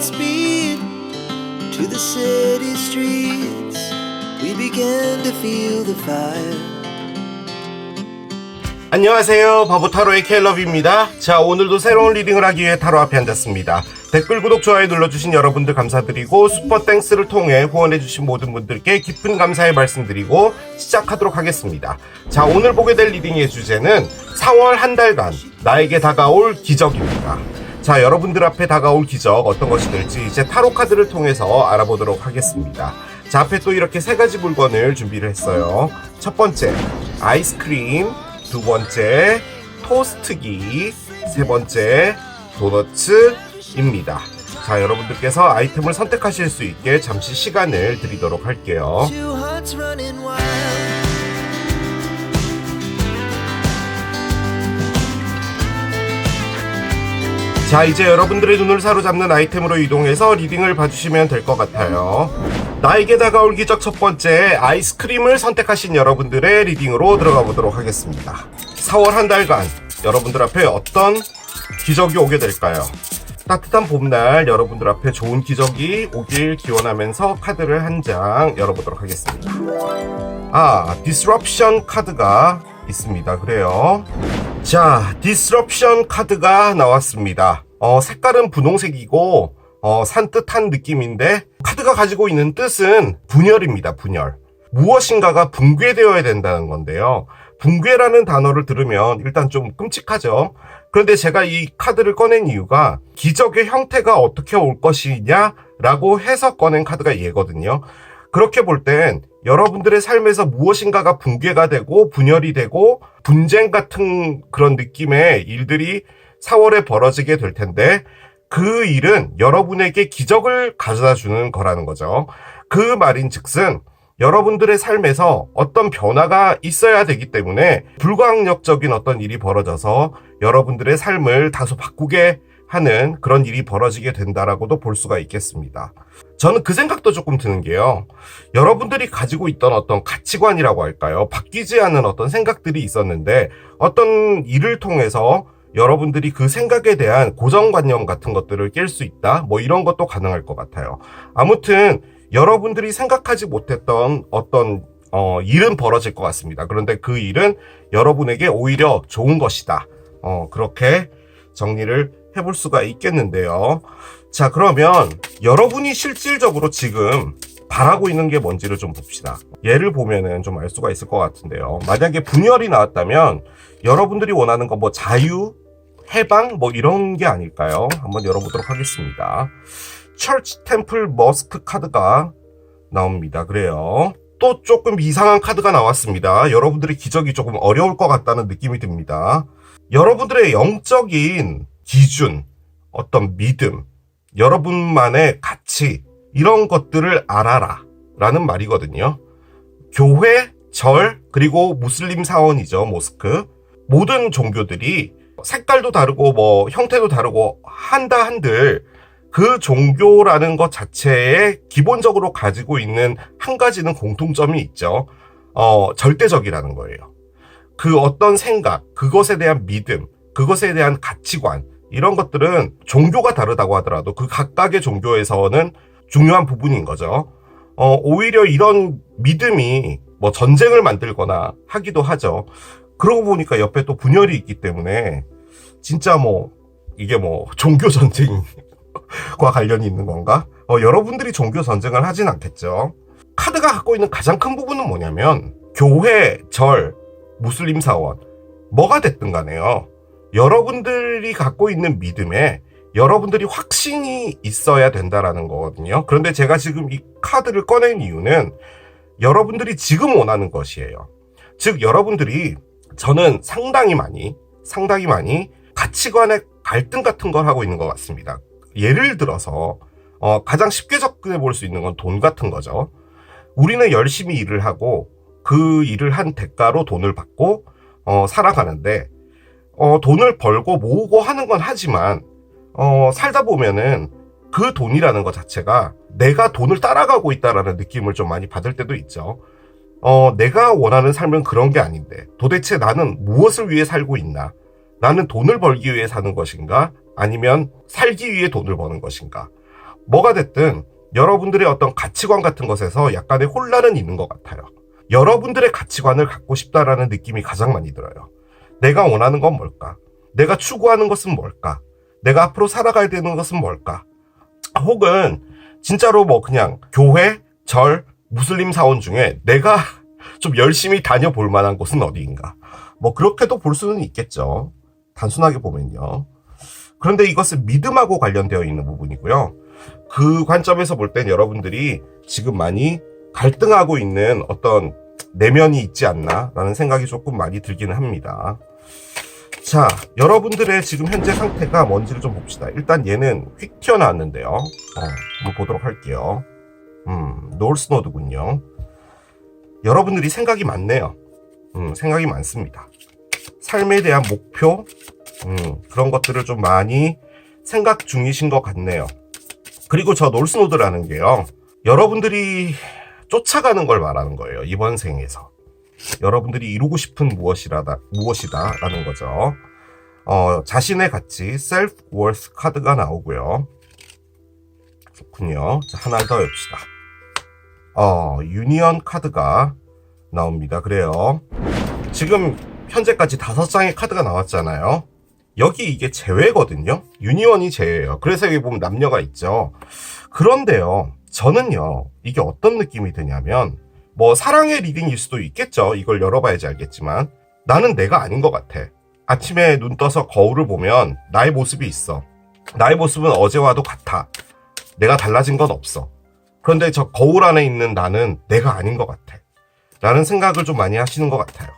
speed to the city streets. We began to feel the fire. 안녕하세요. 바보타로의 켈럽입니다. 자, 오늘도 새로운 리딩을 하기 위해 타로 앞에 앉았습니다. 댓글, 구독, 좋아요 눌러주신 여러분들 감사드리고 슈퍼땡스를 통해 후원해주신 모든 분들께 깊은 감사의 말씀드리고 시작하도록 하겠습니다. 자, 오늘 보게 될 리딩의 주제는 4월 한 달간 나에게 다가올 기적입니다. 자, 여러분들 앞에 다가올 기적 어떤 것이 될지 이제 타로 카드를 통해서 알아보도록 하겠습니다. 자, 앞에 또 이렇게 세 가지 물건을 준비를 했어요. 첫 번째, 아이스크림. 두 번째, 토스트기. 세 번째, 도너츠입니다. 자, 여러분들께서 아이템을 선택하실 수 있게 잠시 시간을 드리도록 할게요. Two hearts running wild. 자, 이제 여러분들의 눈을 사로잡는 아이템으로 이동해서 리딩을 봐주시면 될 것 같아요. 나에게 다가올 기적 첫 번째, 아이스크림을 선택하신 여러분들의 리딩으로 들어가 보도록 하겠습니다. 4월 한 달간 여러분들 앞에 어떤 기적이 오게 될까요? 따뜻한 봄날 여러분들 앞에 좋은 기적이 오길 기원하면서 카드를 한 장 열어보도록 하겠습니다. 디스럽션 카드가 있습니다. 그래요. 자, 디스럽션 카드가 나왔습니다. 색깔은 분홍색이고 산뜻한 느낌인데 카드가 가지고 있는 뜻은 분열입니다. 분열. 무엇인가가 붕괴되어야 된다는 건데요. 붕괴라는 단어를 들으면 일단 좀 끔찍하죠. 그런데 제가 이 카드를 꺼낸 이유가 기적의 형태가 어떻게 올 것이냐라고 해서 꺼낸 카드가 얘거든요. 그렇게 볼 땐 여러분들의 삶에서 무엇인가가 붕괴가 되고 분열이 되고 분쟁 같은 그런 느낌의 일들이 4월에 벌어지게 될 텐데 그 일은 여러분에게 기적을 가져다 주는 거라는 거죠. 그 말인즉슨 여러분들의 삶에서 어떤 변화가 있어야 되기 때문에 불가항력적인 어떤 일이 벌어져서 여러분들의 삶을 다소 바꾸게 하는 그런 일이 벌어지게 된다라고도 볼 수가 있겠습니다. 저는 그 생각도 조금 드는 게요. 여러분들이 가지고 있던 어떤 가치관이라고 할까요? 바뀌지 않은 어떤 생각들이 있었는데 어떤 일을 통해서 여러분들이 그 생각에 대한 고정관념 같은 것들을 깰 수 있다? 뭐 이런 것도 가능할 것 같아요. 아무튼 여러분들이 생각하지 못했던 어떤 일은 벌어질 것 같습니다. 그런데 그 일은 여러분에게 오히려 좋은 것이다. 그렇게 정리를 해볼 수가 있겠는데요. 자, 그러면 여러분이 실질적으로 지금 바라고 있는 게 뭔지를 좀 봅시다. 예를 보면은 좀 알 수가 있을 것 같은데요. 만약에 분열이 나왔다면 여러분들이 원하는 건 뭐 자유, 해방 뭐 이런 게 아닐까요? 한번 열어보도록 하겠습니다. 처치 템플 머스크 카드가 나옵니다. 그래요. 또 조금 이상한 카드가 나왔습니다. 여러분들의 기적이 조금 어려울 것 같다는 느낌이 듭니다. 여러분들의 영적인 기준, 어떤 믿음, 여러분만의 가치 이런 것들을 알아라 라는 말이거든요. 교회, 절, 그리고 무슬림 사원이죠. 모스크. 모든 종교들이 색깔도 다르고 뭐 형태도 다르고 한다 한들 그 종교라는 것 자체에 기본적으로 가지고 있는 한 가지는 공통점이 있죠. 절대적이라는 거예요. 그 어떤 생각, 그것에 대한 믿음, 그것에 대한 가치관 이런 것들은 종교가 다르다고 하더라도 그 각각의 종교에서는 중요한 부분인 거죠. 오히려 이런 믿음이 뭐 전쟁을 만들거나 하기도 하죠. 그러고 보니까 옆에 또 분열이 있기 때문에 진짜 뭐 이게 뭐 종교 전쟁과 관련이 있는 건가? 여러분들이 종교 전쟁을 하진 않겠죠. 카드가 갖고 있는 가장 큰 부분은 뭐냐면 교회, 절, 무슬림 사원 뭐가 됐든 간에요. 여러분들이 갖고 있는 믿음에 여러분들이 확신이 있어야 된다라는 거거든요. 그런데 제가 지금 이 카드를 꺼낸 이유는 여러분들이 지금 원하는 것이에요. 즉 여러분들이 저는 상당히 많이 가치관의 갈등 같은 걸 하고 있는 것 같습니다. 예를 들어서 가장 쉽게 접근해 볼 수 있는 건 돈 같은 거죠. 우리는 열심히 일을 하고 그 일을 한 대가로 돈을 받고 살아가는데 돈을 벌고 모으고 하는 건 하지만 살다 보면은 그 돈이라는 것 자체가 내가 돈을 따라가고 있다라는 느낌을 좀 많이 받을 때도 있죠. 내가 원하는 삶은 그런 게 아닌데 도대체 나는 무엇을 위해 살고 있나? 나는 돈을 벌기 위해 사는 것인가? 아니면 살기 위해 돈을 버는 것인가? 뭐가 됐든 여러분들의 어떤 가치관 같은 것에서 약간의 혼란은 있는 것 같아요. 여러분들의 가치관을 갖고 싶다라는 느낌이 가장 많이 들어요. 내가 원하는 건 뭘까? 내가 추구하는 것은 뭘까? 내가 앞으로 살아가야 되는 것은 뭘까? 혹은 진짜로 뭐 그냥 교회, 절, 무슬림 사원 중에 내가 좀 열심히 다녀볼 만한 곳은 어디인가? 뭐 그렇게도 볼 수는 있겠죠. 단순하게 보면요. 그런데 이것은 믿음하고 관련되어 있는 부분이고요. 그 관점에서 볼 땐 여러분들이 지금 많이 갈등하고 있는 어떤 내면이 있지 않나라는 생각이 조금 많이 들기는 합니다. 자, 여러분들의 지금 현재 상태가 뭔지를 좀 봅시다. 일단 얘는 휙 튀어나왔는데요. 한번 보도록 할게요. 노스노드군요. 여러분들이 생각이 많네요. 생각이 많습니다. 삶에 대한 목표, 그런 것들을 좀 많이 생각 중이신 것 같네요. 그리고 저 노스노드라는 게요, 여러분들이 쫓아가는 걸 말하는 거예요. 이번 생에서 여러분들이 이루고 싶은 무엇이다라는 거죠. 자신의 가치, self worth 카드가 나오고요. 좋군요. 자, 하나 더 엽시다. 유니언 카드가 나옵니다. 그래요. 지금 현재까지 5장의 카드가 나왔잖아요. 여기 이게 제외거든요. 유니언이 제외예요. 그래서 여기 보면 남녀가 있죠. 그런데요, 저는요, 이게 어떤 느낌이 드냐면, 뭐 사랑의 리딩일 수도 있겠죠. 이걸 열어봐야지 알겠지만, 나는 내가 아닌 것 같아. 아침에 눈 떠서 거울을 보면 나의 모습이 있어. 나의 모습은 어제와도 같아. 내가 달라진 건 없어. 그런데 저 거울 안에 있는 나는 내가 아닌 것 같아. 라는 생각을 좀 많이 하시는 것 같아요.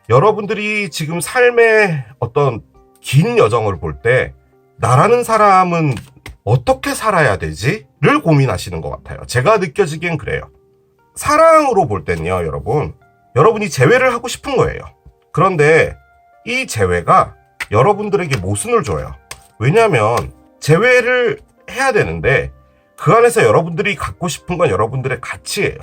여러분들이 지금 삶의 어떤 긴 여정을 볼 때 나라는 사람은 어떻게 살아야 되지? 를 고민하시는 것 같아요. 제가 느껴지기엔 그래요. 사랑으로 볼 때는요, 여러분이 재회를 하고 싶은 거예요. 그런데 이 재회가 여러분들에게 모순을 줘요. 왜냐하면 재회를 해야 되는데 그 안에서 여러분들이 갖고 싶은 건 여러분들의 가치예요.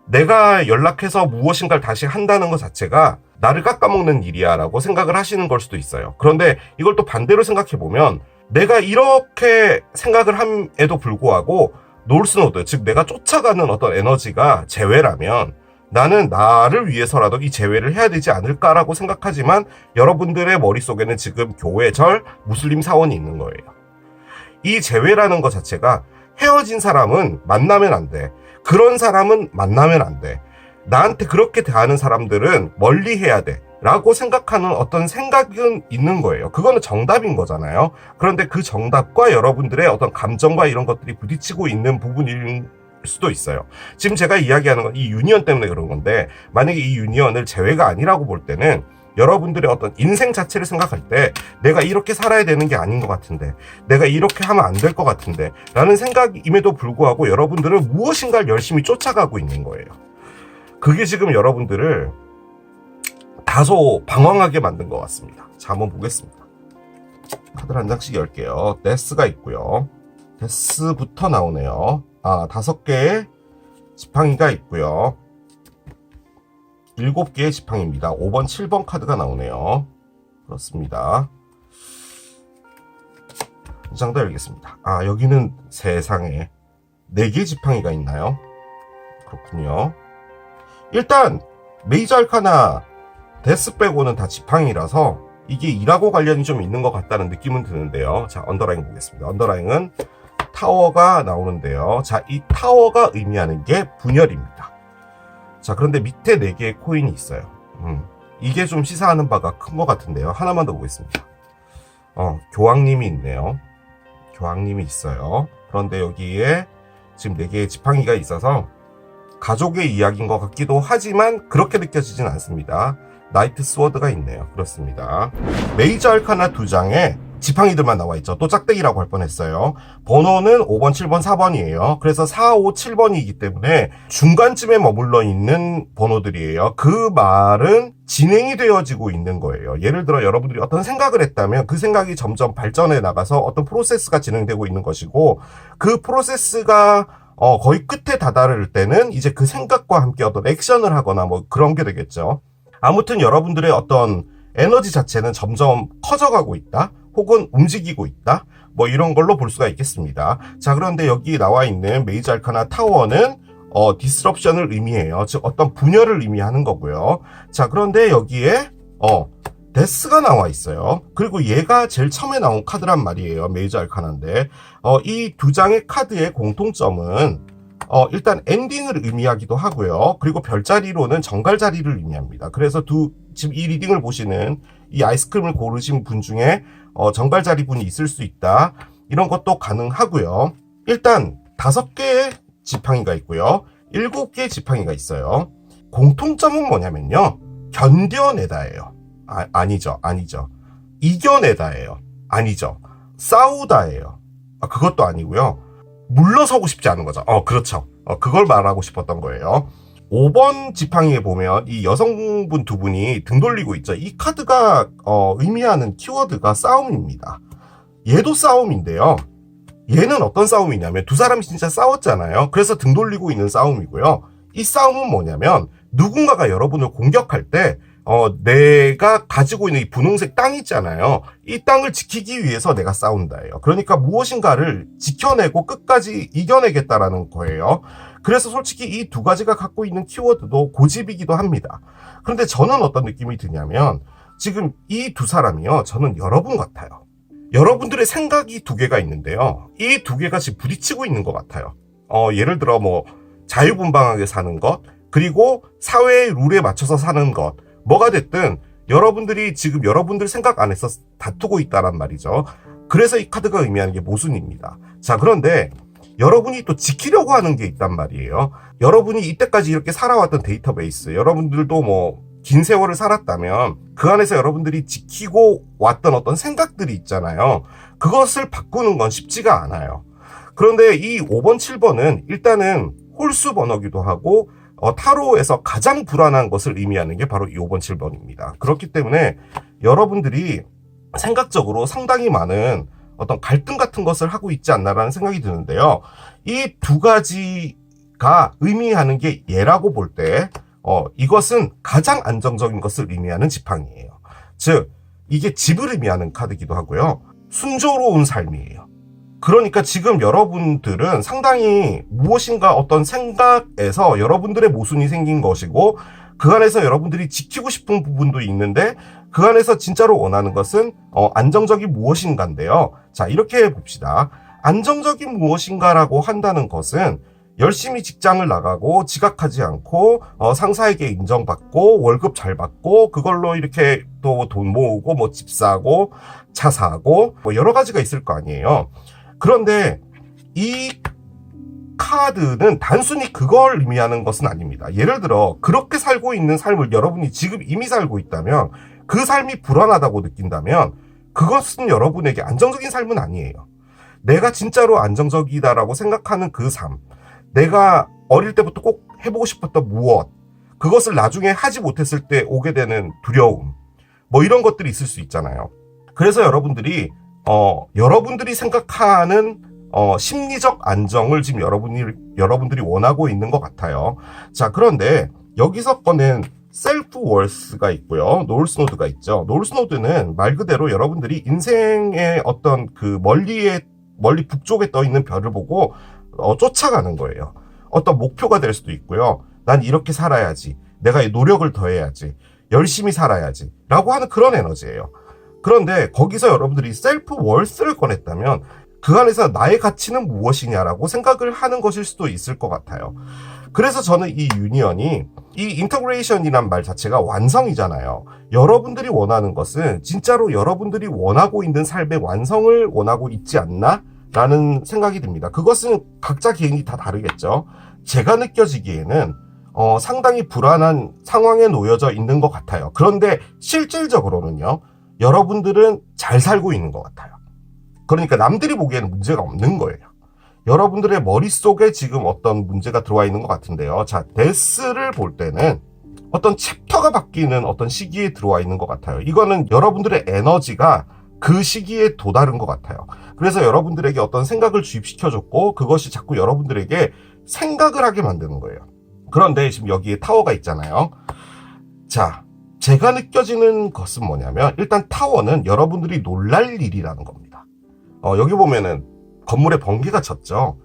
내가 연락해서 무엇인가를 다시 한다는 것 자체가 나를 깎아먹는 일이야 라고 생각을 하시는 걸 수도 있어요. 그런데 이걸 또 반대로 생각해보면 내가 이렇게 생각을 함에도 불구하고 노스노드, 즉 내가 쫓아가는 어떤 에너지가 재회라면 나는 나를 위해서라도 이 재회를 해야 되지 않을까라고 생각하지만 여러분들의 머릿속에는 지금 교회, 절, 무슬림 사원이 있는 거예요. 이 재회라는 것 자체가 헤어진 사람은 만나면 안 돼. 그런 사람은 만나면 안 돼. 나한테 그렇게 대하는 사람들은 멀리 해야 돼. 라고 생각하는 어떤 생각은 있는 거예요. 그거는 정답인 거잖아요. 그런데 그 정답과 여러분들의 어떤 감정과 이런 것들이 부딪히고 있는 부분일 수도 있어요. 지금 제가 이야기하는 건 이 유니언 때문에 그런 건데, 만약에 이 유니언을 재회가 아니라고 볼 때는 여러분들의 어떤 인생 자체를 생각할 때 내가 이렇게 살아야 되는 게 아닌 것 같은데, 내가 이렇게 하면 안 될 것 같은데 라는 생각임에도 불구하고 여러분들은 무엇인가를 열심히 쫓아가고 있는 거예요. 그게 지금 여러분들을 다소 방황하게 만든 것 같습니다. 자, 한번 보겠습니다. 카드를 한 장씩 열게요. 데스가 있고요. 데스부터 나오네요. 5개의 지팡이가 있고요. 7개의 지팡이입니다. 5번, 7번 카드가 나오네요. 그렇습니다. 이 장 더 열겠습니다. 여기는 세상에 4개의 지팡이가 있나요? 그렇군요. 일단 메이저 알카나 데스 빼고는 다 지팡이라서 이게 일하고 관련이 좀 있는 것 같다는 느낌은 드는데요. 자, 언더라인 보겠습니다. 언더라인은 타워가 나오는데요. 자, 이 타워가 의미하는 게 분열입니다. 자, 그런데 밑에 4개의 코인이 있어요. 이게 좀 시사하는 바가 큰 것 같은데요. 하나만 더 보겠습니다. 교황님이 있네요. 교황님이 있어요. 그런데 여기에 지금 4개의 지팡이가 있어서 가족의 이야기인 것 같기도 하지만 그렇게 느껴지진 않습니다. 나이트 스워드가 있네요. 그렇습니다. 메이저 알카나 2장에 지팡이들만 나와 있죠. 또 짝대기라고 할 뻔했어요. 번호는 5번, 7번, 4번이에요. 그래서 4, 5, 7번이기 때문에 중간쯤에 머물러 있는 번호들이에요. 그 말은 진행이 되어지고 있는 거예요. 예를 들어 여러분들이 어떤 생각을 했다면 그 생각이 점점 발전해 나가서 어떤 프로세스가 진행되고 있는 것이고, 그 프로세스가 거의 끝에 다다를 때는 이제 그 생각과 함께 어떤 액션을 하거나 뭐 그런 게 되겠죠. 아무튼 여러분들의 어떤 에너지 자체는 점점 커져가고 있다, 혹은 움직이고 있다, 뭐 이런 걸로 볼 수가 있겠습니다. 자, 그런데 여기 나와 있는 메이저 알카나 타워는 디스럽션을 의미해요. 즉 어떤 분열을 의미하는 거고요. 자, 그런데 여기에 데스가 나와 있어요. 그리고 얘가 제일 처음에 나온 카드란 말이에요. 메이저 알카나인데 이 두 장의 카드의 공통점은 일단 엔딩을 의미하기도 하고요. 그리고 별자리로는 정갈자리를 의미합니다. 그래서 지금 이 리딩을 보시는 이 아이스크림을 고르신 분 중에 정갈자리 분이 있을 수 있다. 이런 것도 가능하고요. 일단 5개의 지팡이가 있고요. 7개의 지팡이가 있어요. 공통점은 뭐냐면요. 견뎌내다예요. 아니죠. 이겨내다예요. 아니죠. 싸우다예요. 그것도 아니고요. 물러서고 싶지 않은 거죠. 그렇죠. 그걸 말하고 싶었던 거예요. 5번 지팡이에 보면 이 여성분 두 분이 등 돌리고 있죠. 이 카드가 의미하는 키워드가 싸움입니다. 얘도 싸움인데요. 얘는 어떤 싸움이냐면 두 사람이 진짜 싸웠잖아요. 그래서 등 돌리고 있는 싸움이고요. 이 싸움은 뭐냐면 누군가가 여러분을 공격할 때 내가 가지고 있는 이 분홍색 땅 있잖아요. 이 땅을 지키기 위해서 내가 싸운다예요. 그러니까 무엇인가를 지켜내고 끝까지 이겨내겠다라는 거예요. 그래서 솔직히 이 두 가지가 갖고 있는 키워드도 고집이기도 합니다. 그런데 저는 어떤 느낌이 드냐면 지금 이 두 사람이요. 저는 여러분 같아요. 여러분들의 생각이 두 개가 있는데요. 이 두 개가 지금 부딪히고 있는 것 같아요. 예를 들어 뭐 자유분방하게 사는 것, 그리고 사회의 룰에 맞춰서 사는 것, 뭐가 됐든 여러분들이 지금 여러분들 생각 안에서 다투고 있다란 말이죠. 그래서 이 카드가 의미하는 게 모순입니다. 자, 그런데 여러분이 또 지키려고 하는 게 있단 말이에요. 여러분이 이때까지 이렇게 살아왔던 데이터베이스, 여러분들도 뭐 긴 세월을 살았다면 그 안에서 여러분들이 지키고 왔던 어떤 생각들이 있잖아요. 그것을 바꾸는 건 쉽지가 않아요. 그런데 이 5번, 7번은 일단은 홀수 번호기도 하고 타로에서 가장 불안한 것을 의미하는 게 바로 이 5번, 7번입니다. 그렇기 때문에 여러분들이 생각적으로 상당히 많은 어떤 갈등 같은 것을 하고 있지 않나라는 생각이 드는데요. 이 두 가지가 의미하는 게 얘라고 볼 때 이것은 가장 안정적인 것을 의미하는 지팡이에요. 즉 이게 집을 의미하는 카드기도 하고요. 순조로운 삶이에요. 그러니까 지금 여러분들은 상당히 무엇인가 어떤 생각에서 여러분들의 모순이 생긴 것이고 그 안에서 여러분들이 지키고 싶은 부분도 있는데 그 안에서 진짜로 원하는 것은 안정적인 무엇인가인데요. 자, 이렇게 봅시다. 안정적인 무엇인가라고 한다는 것은 열심히 직장을 나가고 지각하지 않고 상사에게 인정받고 월급 잘 받고 그걸로 이렇게 또 돈 모으고 뭐 집 사고 차 사고 뭐 여러 가지가 있을 거 아니에요. 그런데 이 카드는 단순히 그걸 의미하는 것은 아닙니다. 예를 들어 그렇게 살고 있는 삶을 여러분이 지금 이미 살고 있다면 그 삶이 불안하다고 느낀다면 그것은 여러분에게 안정적인 삶은 아니에요. 내가 진짜로 안정적이다라고 생각하는 그 삶, 내가 어릴 때부터 꼭 해보고 싶었던 무엇, 그것을 나중에 하지 못했을 때 오게 되는 두려움, 뭐 이런 것들이 있을 수 있잖아요. 그래서 여러분들이 생각하는 심리적 안정을 지금 여러분들이 원하고 있는 것 같아요. 자, 그런데 여기서 꺼낸 셀프 월스가 있고요. 노을스노드가 있죠. 노을스노드는 말 그대로 여러분들이 인생의 어떤 그 멀리 북쪽에 떠 있는 별을 보고 쫓아가는 거예요. 어떤 목표가 될 수도 있고요. 난 이렇게 살아야지. 내가 노력을 더해야지. 열심히 살아야지. 라고 하는 그런 에너지예요. 그런데 거기서 여러분들이 셀프 월스를 꺼냈다면 그 안에서 나의 가치는 무엇이냐라고 생각을 하는 것일 수도 있을 것 같아요. 그래서 저는 이 유니언이, 이 인터그레이션이란 말 자체가 완성이잖아요. 여러분들이 원하는 것은 진짜로 여러분들이 원하고 있는 삶의 완성을 원하고 있지 않나? 라는 생각이 듭니다. 그것은 각자 개인이 다 다르겠죠. 제가 느껴지기에는 상당히 불안한 상황에 놓여져 있는 것 같아요. 그런데 실질적으로는요, 여러분들은 잘 살고 있는 것 같아요. 그러니까 남들이 보기에는 문제가 없는 거예요. 여러분들의 머릿속에 지금 어떤 문제가 들어와 있는 것 같은데요. 자, 데스를 볼 때는 어떤 챕터가 바뀌는 어떤 시기에 들어와 있는 것 같아요. 이거는 여러분들의 에너지가 그 시기에 도다른 것 같아요. 그래서 여러분들에게 어떤 생각을 주입시켜줬고 그것이 자꾸 여러분들에게 생각을 하게 만드는 거예요. 그런데 지금 여기에 타워가 있잖아요. 자, 제가 느껴지는 것은 뭐냐면 일단 타워는 여러분들이 놀랄 일이라는 겁니다. 여기 보면은 건물에 번개가 쳤죠.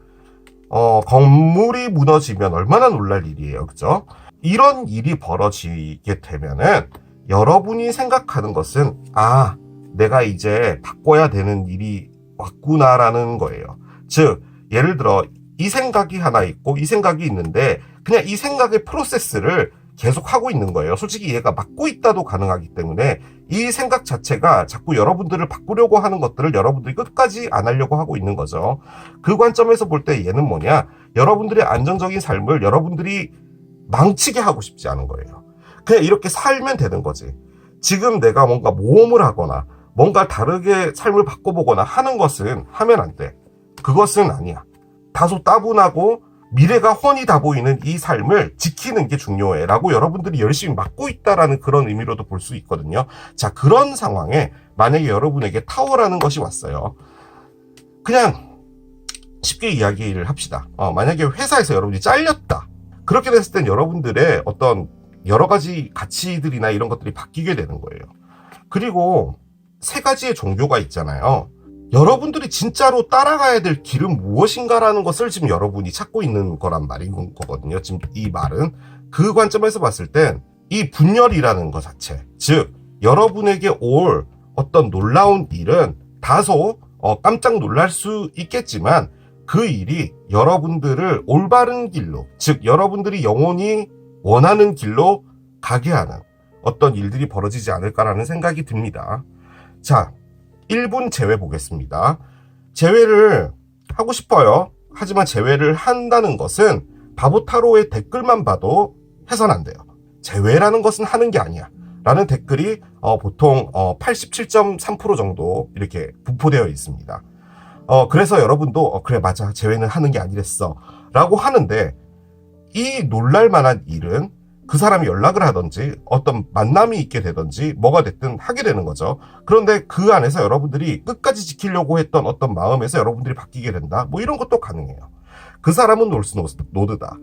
건물이 무너지면 얼마나 놀랄 일이에요. 그죠? 이런 일이 벌어지게 되면은 여러분이 생각하는 것은 내가 이제 바꿔야 되는 일이 왔구나라는 거예요. 즉 예를 들어 이 생각이 하나 있고 이 생각이 있는데 그냥 이 생각의 프로세스를 계속 하고 있는 거예요. 솔직히 얘가 막고 있다도 가능하기 때문에 이 생각 자체가 자꾸 여러분들을 바꾸려고 하는 것들을 여러분들이 끝까지 안 하려고 하고 있는 거죠. 그 관점에서 볼 때 얘는 뭐냐? 여러분들의 안정적인 삶을 여러분들이 망치게 하고 싶지 않은 거예요. 그냥 이렇게 살면 되는 거지. 지금 내가 뭔가 모험을 하거나 뭔가 다르게 삶을 바꿔보거나 하는 것은 하면 안 돼. 그것은 아니야. 다소 따분하고 미래가 훤히 다 보이는 이 삶을 지키는 게 중요해 라고 여러분들이 열심히 막고 있다라는 그런 의미로도 볼 수 있거든요. 자, 그런 상황에 만약에 여러분에게 타워라는 것이 왔어요. 그냥 쉽게 이야기를 합시다. 만약에 회사에서 여러분이 잘렸다. 그렇게 됐을 땐 여러분들의 어떤 여러 가지 가치들이나 이런 것들이 바뀌게 되는 거예요. 그리고 3가지의 종교가 있잖아요. 여러분들이 진짜로 따라가야 될 길은 무엇인가라는 것을 지금 여러분이 찾고 있는 거란 말인 거거든요. 지금 이 말은 그 관점에서 봤을 땐 이 분열이라는 것 자체, 즉 여러분에게 올 어떤 놀라운 일은 다소 깜짝 놀랄 수 있겠지만 그 일이 여러분들을 올바른 길로, 즉 여러분들이 영원히 원하는 길로 가게 하는 어떤 일들이 벌어지지 않을까라는 생각이 듭니다. 자, 1분 제외 보겠습니다. 제외를 하고 싶어요. 하지만 제외를 한다는 것은 바보타로의 댓글만 봐도 해서는 안 돼요. 제외라는 것은 하는 게 아니야 라는 댓글이 보통 87.3% 정도 이렇게 분포되어 있습니다. 그래서 여러분도 그래 맞아 제외는 하는 게 아니랬어 라고 하는데, 이 놀랄만한 일은 그 사람이 연락을 하든지 어떤 만남이 있게 되든지 뭐가 됐든 하게 되는 거죠. 그런데 그 안에서 여러분들이 끝까지 지키려고 했던 어떤 마음에서 여러분들이 바뀌게 된다, 뭐 이런 것도 가능해요. 그 사람은 노드다.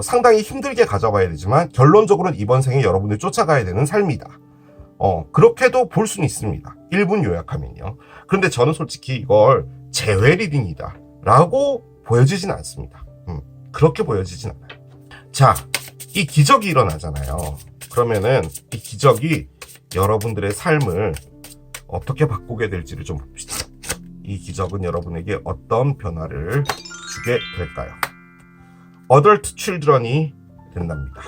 상당히 힘들게 가져가야 되지만 결론적으로는 이번 생에 여러분들이 쫓아가야 되는 삶이다. 그렇게도 볼 수는 있습니다. 1분 요약하면요. 그런데 저는 솔직히 이걸 제외 리딩이다 라고 보여지진 않습니다. 그렇게 보여지진 않아요. 자, 이 기적이 일어나잖아요. 그러면은 이 기적이 여러분들의 삶을 어떻게 바꾸게 될지를 좀 봅시다. 이 기적은 여러분에게 어떤 변화를 주게 될까요? Adult Children이 된답니다.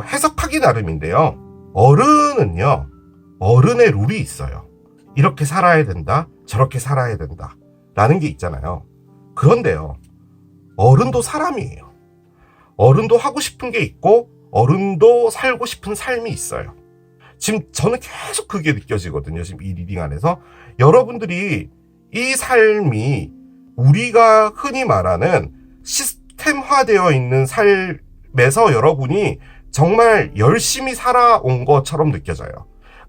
해석하기 나름인데요. 어른은요, 어른의 룰이 있어요. 이렇게 살아야 된다, 저렇게 살아야 된다 라는 게 있잖아요. 그런데요, 어른도 사람이에요. 어른도 하고 싶은 게 있고 어른도 살고 싶은 삶이 있어요. 지금 저는 계속 그게 느껴지거든요. 지금 이 리딩 안에서 여러분들이 이 삶이 우리가 흔히 말하는 시스템화되어 있는 삶에서 여러분이 정말 열심히 살아온 것처럼 느껴져요.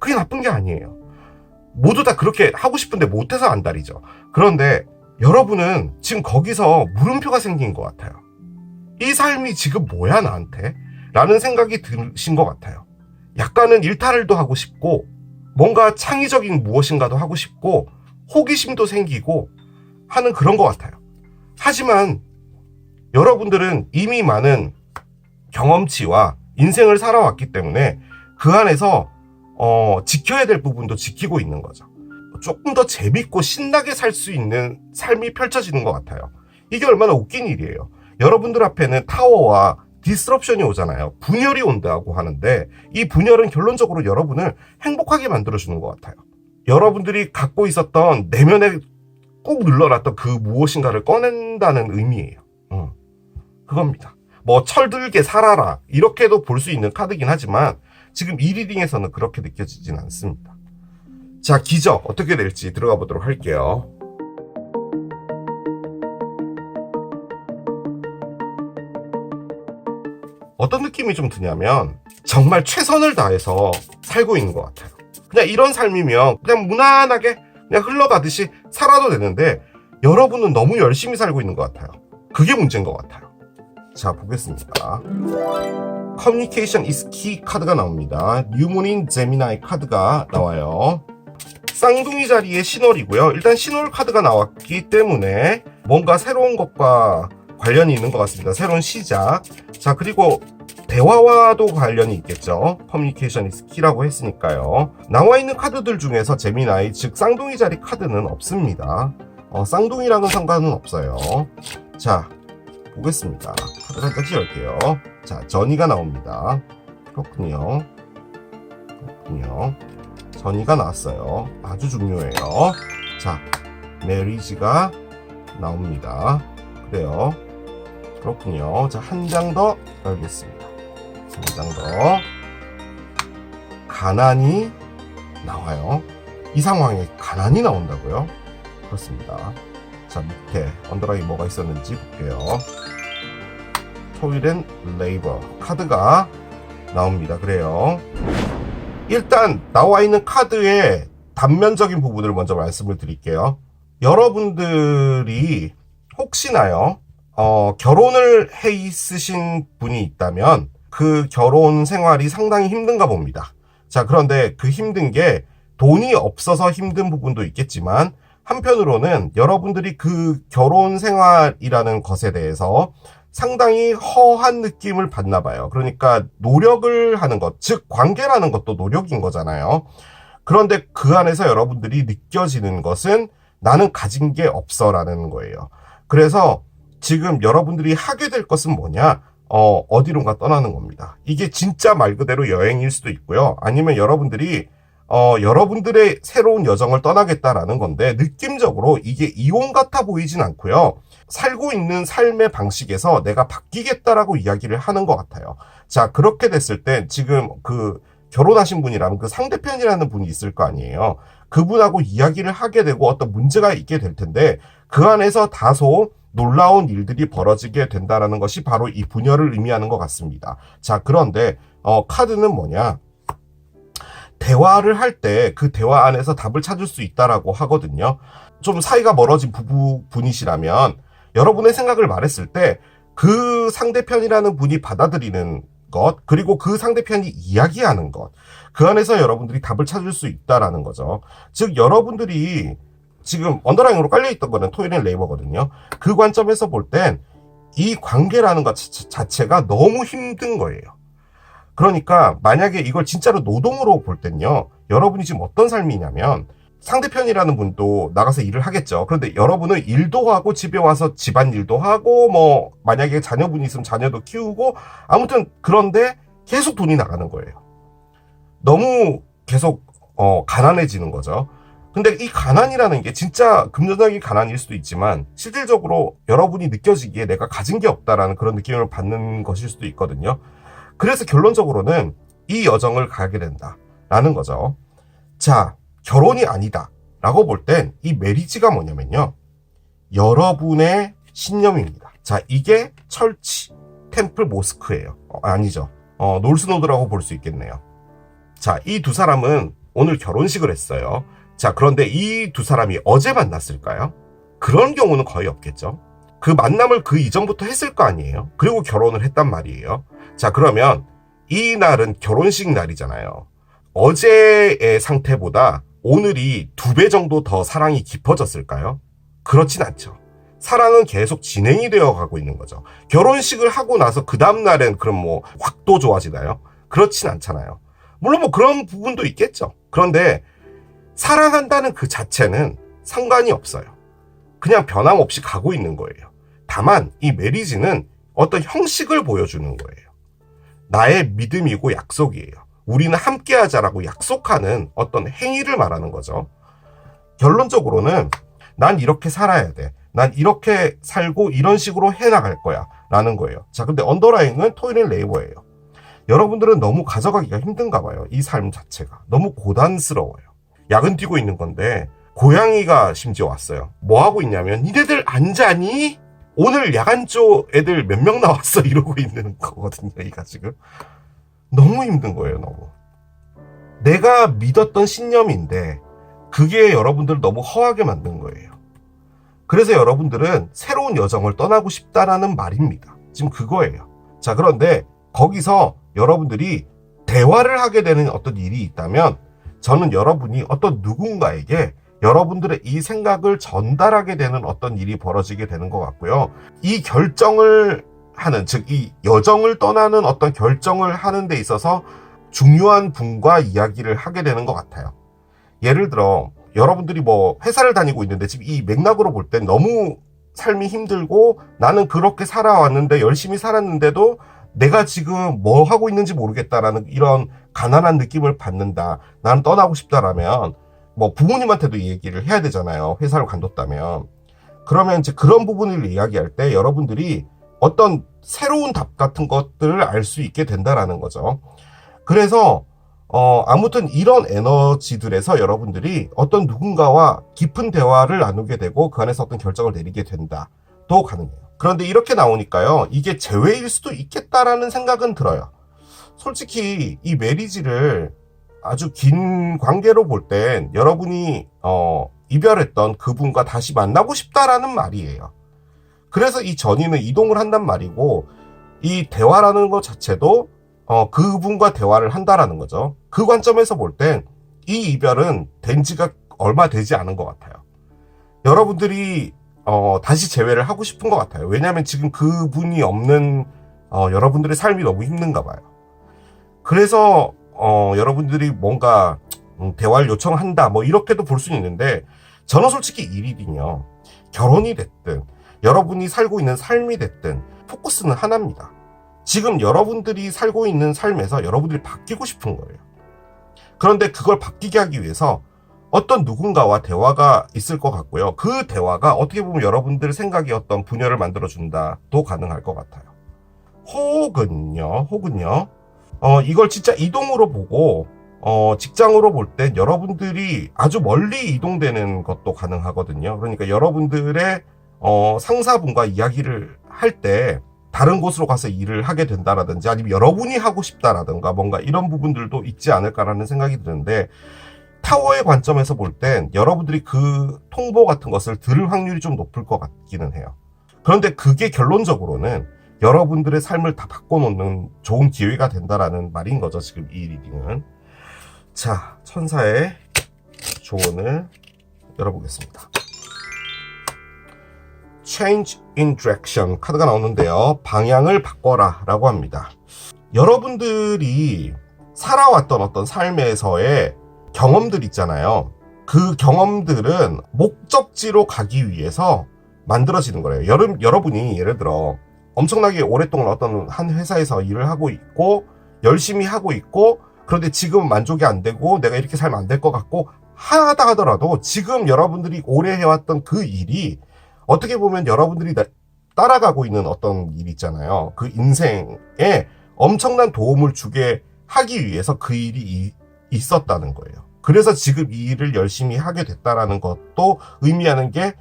그게 나쁜 게 아니에요. 모두 다 그렇게 하고 싶은데 못해서 안달이죠. 그런데 여러분은 지금 거기서 물음표가 생긴 것 같아요. 이 삶이 지금 뭐야 나한테? 라는 생각이 드신 것 같아요. 약간은 일탈을도 하고 싶고 뭔가 창의적인 무엇인가도 하고 싶고 호기심도 생기고 하는 그런 것 같아요. 하지만 여러분들은 이미 많은 경험치와 인생을 살아왔기 때문에 그 안에서 지켜야 될 부분도 지키고 있는 거죠. 조금 더 재밌고 신나게 살 수 있는 삶이 펼쳐지는 것 같아요. 이게 얼마나 웃긴 일이에요. 여러분들 앞에는 타워와 디스럽션이 오잖아요. 분열이 온다고 하는데 이 분열은 결론적으로 여러분을 행복하게 만들어주는 것 같아요. 여러분들이 갖고 있었던 내면에 꼭 눌러놨던 그 무엇인가를 꺼낸다는 의미예요. 그겁니다. 뭐 철들게 살아라 이렇게도 볼 수 있는 카드긴 하지만 지금 이 리딩에서는 그렇게 느껴지진 않습니다. 자, 기적 어떻게 될지 들어가 보도록 할게요. 어떤 느낌이 좀 드냐면 정말 최선을 다해서 살고 있는 것 같아요. 그냥 이런 삶이면 그냥 무난하게 그냥 흘러가듯이 살아도 되는데 여러분은 너무 열심히 살고 있는 것 같아요. 그게 문제인 것 같아요. 자, 보겠습니다. Communication is key 카드가 나옵니다. 뉴문인 제미나이 카드가 나와요. 쌍둥이 자리의 신월이고요. 일단 신월 카드가 나왔기 때문에 뭔가 새로운 것과 관련이 있는 것 같습니다. 새로운 시작. 자, 그리고 대화와도 관련이 있겠죠. 커뮤니케이션 is key라고 했으니까요. 나와 있는 카드들 중에서 제미나이, 즉 쌍둥이 자리 카드는 없습니다. 쌍둥이랑은 상관은 없어요. 자, 보겠습니다. 카드를 한 장씩 열게요. 자, 전이가 나옵니다. 그렇군요. 전이가 나왔어요. 아주 중요해요. 자, 메리지가 나옵니다. 그래요. 그렇군요. 자, 한 장 더 열겠습니다. 한 장 더. 가난이 나와요. 이 상황에 가난이 나온다고요? 그렇습니다. 자, 밑에 언더라인 뭐가 있었는지 볼게요. 토일앤 레이버 카드가 나옵니다. 그래요. 일단 나와 있는 카드의 단면적인 부분을 먼저 말씀을 드릴게요. 여러분들이 혹시나요, 결혼을 해 있으신 분이 있다면 그 결혼 생활이 상당히 힘든가 봅니다. 자, 그런데 그 힘든 게 돈이 없어서 힘든 부분도 있겠지만 한편으로는 여러분들이 그 결혼 생활이라는 것에 대해서 상당히 허한 느낌을 받나 봐요. 그러니까 노력을 하는 것, 즉 관계라는 것도 노력인 거잖아요. 그런데 그 안에서 여러분들이 느껴지는 것은 나는 가진 게 없어라는 거예요. 그래서 지금 여러분들이 하게 될 것은 뭐냐? 어디론가 떠나는 겁니다. 이게 진짜 말 그대로 여행일 수도 있고요. 아니면 여러분들이 여러분들의 새로운 여정을 떠나겠다라는 건데, 느낌적으로 이게 이혼 같아 보이진 않고요. 살고 있는 삶의 방식에서 내가 바뀌겠다라고 이야기를 하는 것 같아요. 자, 그렇게 됐을 때 지금 그 결혼하신 분이라면 그 상대편이라는 분이 있을 거 아니에요. 그분하고 이야기를 하게 되고 어떤 문제가 있게 될 텐데, 그 안에서 다소 놀라운 일들이 벌어지게 된다라는 것이 바로 이 분열을 의미하는 것 같습니다. 자, 그런데 카드는 뭐냐? 대화를 할 때 그 대화 안에서 답을 찾을 수 있다라고 하거든요. 좀 사이가 멀어진 부부분이시라면 여러분의 생각을 말했을 때 그 상대편이라는 분이 받아들이는 것, 그리고 그 상대편이 이야기하는 것, 그 안에서 여러분들이 답을 찾을 수 있다라는 거죠. 즉 여러분들이 지금 언더라인으로 깔려있던 거는 토일앤 레이버거든요. 그 관점에서 볼 땐 이 관계라는 것 자체가 너무 힘든 거예요. 그러니까 만약에 이걸 진짜로 노동으로 볼 땐요, 여러분이 지금 어떤 삶이냐면 상대편이라는 분도 나가서 일을 하겠죠. 그런데 여러분은 일도 하고 집에 와서 집안일도 하고 뭐 만약에 자녀분이 있으면 자녀도 키우고, 아무튼 그런데 계속 돈이 나가는 거예요. 너무 계속 가난해지는 거죠. 근데 이 가난이라는 게 진짜 금전적인 가난일 수도 있지만 실질적으로 여러분이 느껴지기에 내가 가진 게 없다라는 그런 느낌을 받는 것일 수도 있거든요. 그래서 결론적으로는 이 여정을 가게 된다라는 거죠. 자, 결혼이 아니다 라고 볼 땐 이 메리지가 뭐냐면요, 여러분의 신념입니다. 자, 이게 철치, 템플, 모스크예요. 아니죠. 놀스노드라고 볼 수 있겠네요. 자, 이 두 사람은 오늘 결혼식을 했어요. 자, 그런데 이 두 사람이 어제 만났을까요? 그런 경우는 거의 없겠죠. 그 만남을 그 이전부터 했을 거 아니에요. 그리고 결혼을 했단 말이에요. 자, 그러면 이 날은 결혼식 날이잖아요. 어제의 상태보다 오늘이 2배 정도 더 사랑이 깊어졌을까요? 그렇진 않죠. 사랑은 계속 진행이 되어 가고 있는 거죠. 결혼식을 하고 나서 그 다음날엔 그럼 뭐 확도 좋아지나요? 그렇진 않잖아요. 물론 뭐 그런 부분도 있겠죠. 그런데 사랑한다는 그 자체는 상관이 없어요. 그냥 변함없이 가고 있는 거예요. 다만 이 메리지는 어떤 형식을 보여주는 거예요. 나의 믿음이고 약속이에요. 우리는 함께하자라고 약속하는 어떤 행위를 말하는 거죠. 결론적으로는 난 이렇게 살아야 돼. 난 이렇게 살고 이런 식으로 해나갈 거야 라는 거예요. 자, 근데 언더라인은 토일앤 레이버예요. 여러분들은 너무 가져가기가 힘든가 봐요. 이 삶 자체가 너무 고단스러워요. 야근 뛰고 있는 건데 고양이가 심지어 왔어요. 뭐 하고 있냐면, 니네들 안 자니? 오늘 야간조 애들 몇 명 나왔어 이러고 있는 거거든요. 이가 지금 너무 힘든 거예요. 너무 내가 믿었던 신념인데 그게 여러분들을 너무 허하게 만든 거예요. 그래서 여러분들은 새로운 여정을 떠나고 싶다라는 말입니다. 지금 그거예요. 자, 그런데 거기서 여러분들이 대화를 하게 되는 어떤 일이 있다면 저는 여러분이 어떤 누군가에게 여러분들의 이 생각을 전달하게 되는 어떤 일이 벌어지게 되는 것 같고요. 이 결정을 하는, 즉 이 여정을 떠나는 어떤 결정을 하는 데 있어서 중요한 분과 이야기를 하게 되는 것 같아요. 예를 들어 여러분들이 뭐 회사를 다니고 있는데 지금 이 맥락으로 볼 땐 너무 삶이 힘들고 나는 그렇게 살아왔는데 열심히 살았는데도 내가 지금 뭐 하고 있는지 모르겠다라는 이런 가난한 느낌을 받는다. 나는 떠나고 싶다라면 뭐 부모님한테도 이 얘기를 해야 되잖아요. 회사를 관뒀다면. 그러면 이제 그런 부분을 이야기할 때 여러분들이 어떤 새로운 답 같은 것들을 알 수 있게 된다라는 거죠. 그래서 아무튼 이런 에너지들에서 여러분들이 어떤 누군가와 깊은 대화를 나누게 되고 그 안에서 어떤 결정을 내리게 된다도 가능해요. 그런데 이렇게 나오니까요, 이게 재회일 수도 있겠다라는 생각은 들어요. 솔직히 이 메리지를 아주 긴 관계로 볼 땐 여러분이 이별했던 그분과 다시 만나고 싶다라는 말이에요. 그래서 이 전이는 이동을 한단 말이고, 이 대화라는 것 자체도 그분과 대화를 한다라는 거죠. 그 관점에서 볼 땐 이 이별은 된 지가 얼마 되지 않은 것 같아요. 여러분들이 다시 재회를 하고 싶은 것 같아요. 왜냐하면 지금 그분이 없는 여러분들의 삶이 너무 힘든가 봐요. 그래서 여러분들이 뭔가 대화를 요청한다 뭐 이렇게도 볼 수 있는데, 저는 솔직히 일일이요, 결혼이 됐든 여러분이 살고 있는 삶이 됐든 포커스는 하나입니다. 지금 여러분들이 살고 있는 삶에서 여러분들이 바뀌고 싶은 거예요. 그런데 그걸 바뀌게 하기 위해서 어떤 누군가와 대화가 있을 것 같고요. 그 대화가 어떻게 보면 여러분들 생각의 어떤 분열을 만들어준다도 가능할 것 같아요. 혹은요, 이걸 진짜 이동으로 보고, 직장으로 볼 땐 여러분들이 아주 멀리 이동되는 것도 가능하거든요. 그러니까 여러분들의, 상사분과 이야기를 할 때 다른 곳으로 가서 일을 하게 된다라든지 아니면 여러분이 하고 싶다라든가 뭔가 이런 부분들도 있지 않을까라는 생각이 드는데, 타워의 관점에서 볼 땐 여러분들이 그 통보 같은 것을 들을 확률이 좀 높을 것 같기는 해요. 그런데 그게 결론적으로는 여러분들의 삶을 다 바꿔놓는 좋은 기회가 된다라는 말인 거죠, 지금 이 리딩은. 자, 천사의 조언을 열어보겠습니다. Change in direction 카드가 나오는데요, 방향을 바꿔라 라고 합니다. 여러분들이 살아왔던 어떤 삶에서의 경험들 있잖아요. 그 경험들은 목적지로 가기 위해서 만들어지는 거예요. 여러분이 예를 들어 엄청나게 오랫동안 어떤 한 회사에서 일을 하고 있고 열심히 하고 있고, 그런데 지금 만족이 안 되고 내가 이렇게 살면 안 될 것 같고 하다 하더라도 지금 여러분들이 오래 해왔던 그 일이 어떻게 보면 여러분들이 따라가고 있는 어떤 일 있잖아요. 그 인생에 엄청난 도움을 주게 하기 위해서 그 일이 있었다는 거예요. 그래서 지금 이 일을 열심히 하게 됐다라는 것도 의미하는 게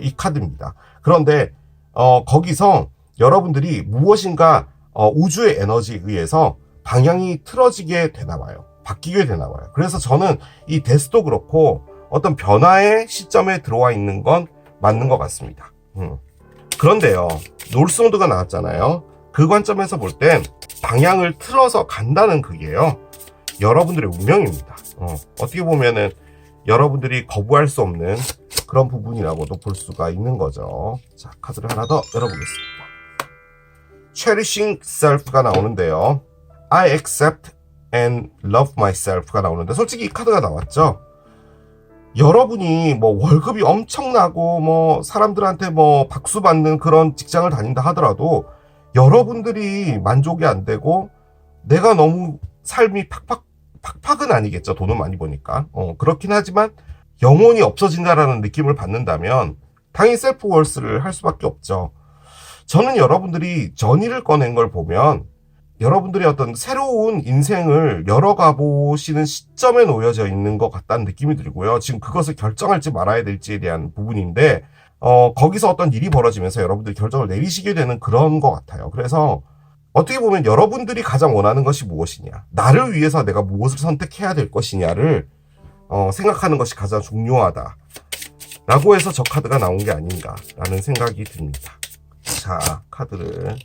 이 카드입니다. 그런데 거기서 여러분들이 무엇인가 우주의 에너지에 의해서 방향이 틀어지게 되나 봐요. 바뀌게 되나 봐요. 그래서 저는 이 데스도 그렇고 어떤 변화의 시점에 들어와 있는 건 맞는 것 같습니다. 그런데요, 놀스모드가 나왔잖아요. 그 관점에서 볼 땐 방향을 틀어서 간다는 그게요, 여러분들의 운명입니다. 어떻게 보면은 여러분들이 거부할 수 없는 그런 부분이라고도 볼 수가 있는 거죠. 자, 카드를 하나 더 열어보겠습니다. Cherishing Self가 나오는데요, I accept and love myself가 나오는데, 솔직히 이 카드가 나왔죠. 여러분이 뭐 월급이 엄청나고 뭐 사람들한테 뭐 박수 받는 그런 직장을 다닌다 하더라도 여러분들이 만족이 안 되고 내가 너무 삶이 팍팍은 아니겠죠. 돈은 많이 버니까. 그렇긴 하지만 영혼이 없어진다라는 느낌을 받는다면 당연히 셀프 월스를 할 수밖에 없죠. 저는 여러분들이 전의를 꺼낸 걸 보면 여러분들이 어떤 새로운 인생을 열어가 보시는 시점에 놓여져 있는 것 같다는 느낌이 들고요. 지금 그것을 결정할지 말아야 될지에 대한 부분인데, 거기서 어떤 일이 벌어지면서 여러분들이 결정을 내리시게 되는 그런 것 같아요. 그래서 어떻게 보면 여러분들이 가장 원하는 것이 무엇이냐, 나를 위해서 내가 무엇을 선택해야 될 것이냐를 생각하는 것이 가장 중요하다 라고 해서 저 카드가 나온 게 아닌가라는 생각이 듭니다. 자, 카드를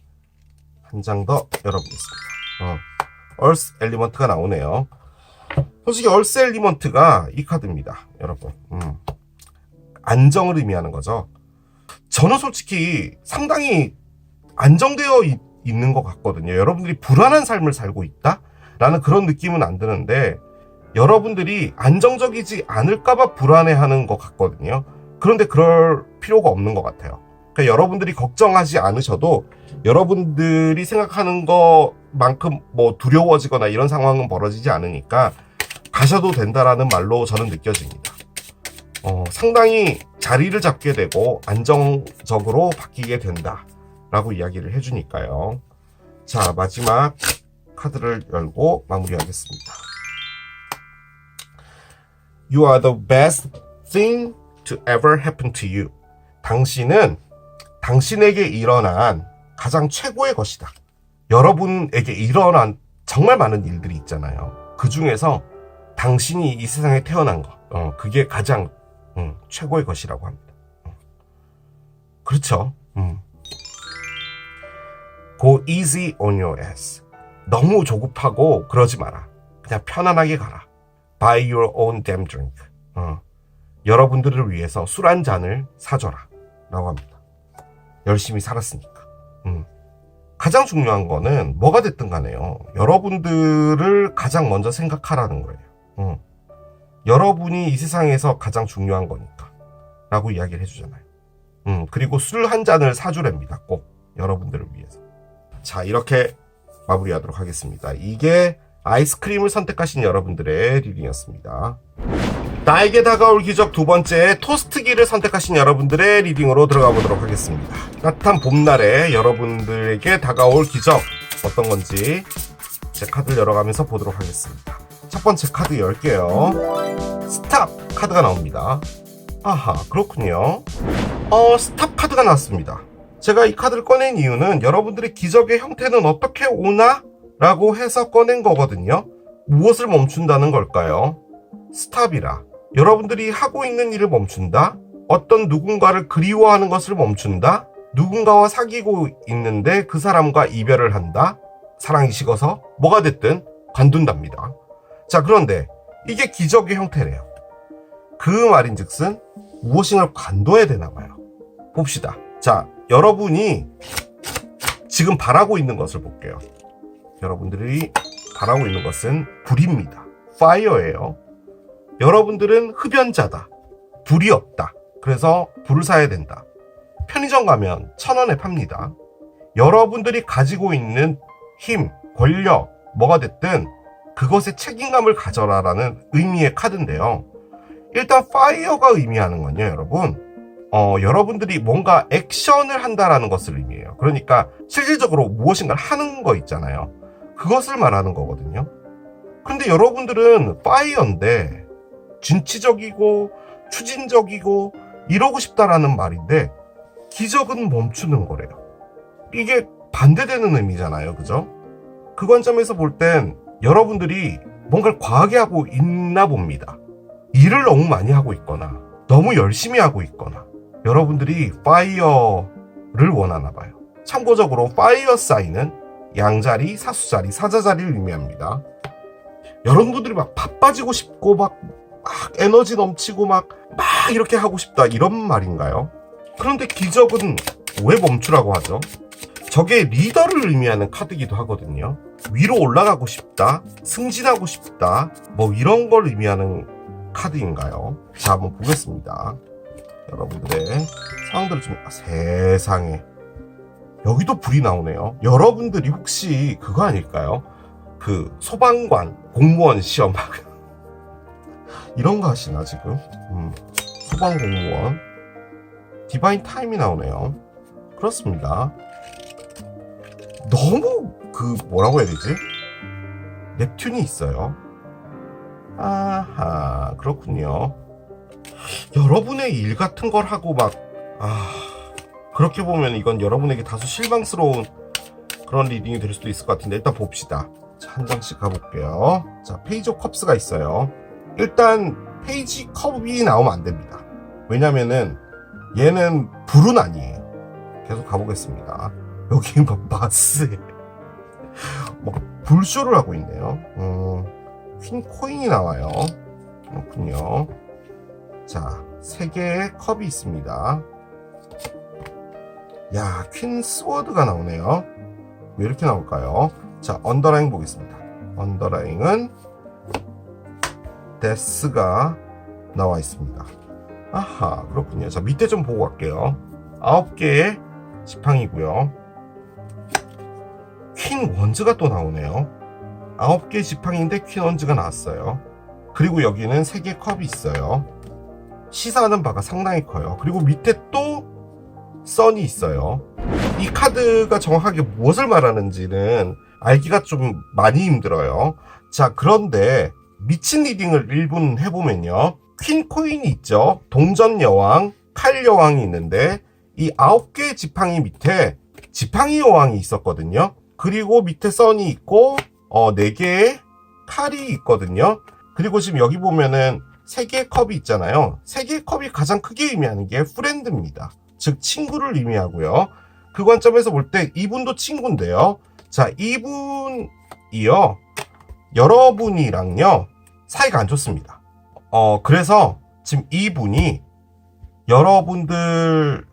한 장 더 열어보겠습니다. Earth 엘리먼트가 나오네요. 솔직히 얼스 엘리먼트가 이 카드입니다, 여러분. 안정을 의미하는 거죠. 저는 솔직히 상당히 안정되어 있는 것 같거든요. 여러분들이 불안한 삶을 살고 있다? 라는 그런 느낌은 안 드는데, 여러분들이 안정적이지 않을까봐 불안해하는 것 같거든요. 그런데 그럴 필요가 없는 것 같아요. 그러니까 여러분들이 걱정하지 않으셔도 여러분들이 생각하는 것만큼 뭐 두려워지거나 이런 상황은 벌어지지 않으니까 가셔도 된다라는 말로 저는 느껴집니다. 상당히 자리를 잡게 되고 안정적으로 바뀌게 된다라고 이야기를 해주니까요. 자, 마지막 카드를 열고 마무리하겠습니다. You are the best thing to ever happen to you. 당신은 당신에게 일어난 가장 최고의 것이다. 여러분에게 일어난 정말 많은 일들이 있잖아요. 그 중에서 당신이 이 세상에 태어난 거, 그게 가장 최고의 것이라고 합니다. 그렇죠. Go easy on your ass. 너무 조급하고 그러지 마라. 그냥 편안하게 가라. Buy your own damn drink. 여러분들을 위해서 술 한 잔을 사줘라 라고 합니다. 열심히 살았으니까. 가장 중요한 거는 뭐가 됐든 간에요, 여러분들을 가장 먼저 생각하라는 거예요. 여러분이 이 세상에서 가장 중요한 거니까 라고 이야기를 해주잖아요. 그리고 술 한 잔을 사주랍니다. 꼭 여러분들을 위해서. 자, 이렇게 마무리하도록 하겠습니다. 이게 아이스크림을 선택하신 여러분들의 리딩이었습니다. 나에게 다가올 기적 두 번째, 토스트기를 선택하신 여러분들의 리딩으로 들어가 보도록 하겠습니다. 따뜻한 봄날에 여러분들에게 다가올 기적 어떤 건지 제 카드를 열어가면서 보도록 하겠습니다. 첫 번째 카드 열게요. 스탑 카드가 나옵니다. 아하, 그렇군요. 스탑 카드가 나왔습니다. 제가 이 카드를 꺼낸 이유는 여러분들의 기적의 형태는 어떻게 오나? 라고 해서 꺼낸 거거든요. 무엇을 멈춘다는 걸까요? 스탑이라. 여러분들이 하고 있는 일을 멈춘다? 어떤 누군가를 그리워하는 것을 멈춘다? 누군가와 사귀고 있는데 그 사람과 이별을 한다? 사랑이 식어서? 뭐가 됐든 관둔답니다. 자, 그런데 이게 기적의 형태래요. 그 말인즉슨 무엇인가를 관둬야 되나 봐요. 봅시다. 자, 여러분이 지금 바라고 있는 것을 볼게요. 여러분들이 바라고 있는 것은 불입니다. 파이어예요. 여러분들은 흡연자다. 불이 없다. 그래서 불을 사야 된다. 편의점 가면 1,000원에 팝니다. 여러분들이 가지고 있는 힘, 권력, 뭐가 됐든 그것에 책임감을 가져라라는 의미의 카드인데요. 일단 파이어가 의미하는 건요, 여러분. 여러분들이 뭔가 액션을 한다라는 것을 의미해요. 그러니까 실질적으로 무엇인가를 하는 거 있잖아요. 그것을 말하는 거거든요. 근데 여러분들은 파이어인데 진취적이고 추진적이고 이러고 싶다라는 말인데 기적은 멈추는 거래요. 이게 반대되는 의미잖아요. 그죠? 그 관점에서 볼 땐 여러분들이 뭔가를 과하게 하고 있나 봅니다. 일을 너무 많이 하고 있거나 너무 열심히 하고 있거나 여러분들이 파이어를 원하나 봐요. 참고적으로 파이어 사인은 양자리, 사수자리, 사자자리를 의미합니다. 여러분들이 막 바빠지고 싶고 막 에너지 넘치고 막 이렇게 하고 싶다 이런 말인가요? 그런데 기적은 왜 멈추라고 하죠? 저게 리더를 의미하는 카드이기도 하거든요. 위로 올라가고 싶다, 승진하고 싶다, 뭐 이런 걸 의미하는 카드인가요? 자, 한번 보겠습니다. 여러분들의 상황들을 좀 세상에 여기도 불이 나오네요. 여러분들이 혹시 그거 아닐까요? 그 소방관 공무원 시험 이런 거 하시나 지금? 소방 공무원 디바인 타임이 나오네요. 그렇습니다. 너무 뭐라고 해야 되지? 넵튠이 있어요. 아하, 그렇군요. 여러분의 일 같은 걸 하고 그렇게 보면 이건 여러분에게 다소 실망스러운 그런 리딩이 될 수도 있을 것 같은데 일단 봅시다. 자, 한 장씩 가볼게요. 자, 페이지 오브 컵스가 있어요. 일단 페이지 컵이 나오면 안 됩니다. 왜냐면은 얘는 불은 아니에요. 계속 가보겠습니다. 여기 막 마스에 막 불쇼를 하고 있네요. 퀸 코인이 나와요. 그렇군요. 자, 3개의 컵이 있습니다. 야, 퀸 스워드가 나오네요. 왜 이렇게 나올까요? 자, 언더라인 보겠습니다. 언더라인은 데스가 나와 있습니다. 아하, 그렇군요. 자, 밑에 좀 보고 갈게요. 9개의 지팡이고요. 퀸 원즈가 또 나오네요. 9개 지팡이인데 퀸 원즈가 나왔어요. 그리고 여기는 3개 컵이 있어요. 시사하는 바가 상당히 커요. 그리고 밑에 또 선이 있어요. 이 카드가 정확하게 무엇을 말하는지는 알기가 좀 많이 힘들어요. 자, 그런데 미친 리딩을 1분 해보면요. 퀸 코인이 있죠. 동전 여왕, 칼 여왕이 있는데 이 9개의 지팡이 밑에 지팡이 여왕이 있었거든요. 그리고 밑에 선이 있고 4개의 칼이 있거든요. 그리고 지금 여기 보면은 3개의 컵이 있잖아요. 3개의 컵이 가장 크게 의미하는 게 프렌드입니다. 즉 친구를 의미하고요. 그 관점에서 볼 때 이분도 친구인데요. 자, 이분이요. 여러분이랑요. 사이가 안 좋습니다. 그래서 지금 이분이 여러분들과의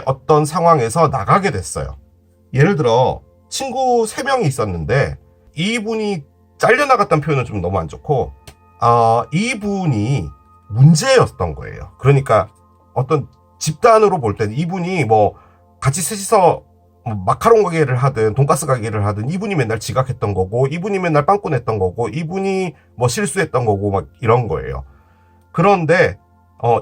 어떤 상황에서 나가게 됐어요. 예를 들어 친구 3명이 있었는데 이분이 잘려나갔다는 표현은 좀 너무 안 좋고 이분이 문제였던 거예요. 그러니까 어떤 집단으로 볼 때는 이분이 뭐 같이 셋이서 마카롱 가게를 하든 돈가스 가게를 하든 이분이 맨날 지각했던 거고 이분이 맨날 빵꾸 냈던 거고 이분이 뭐 실수했던 거고 막 이런 거예요. 그런데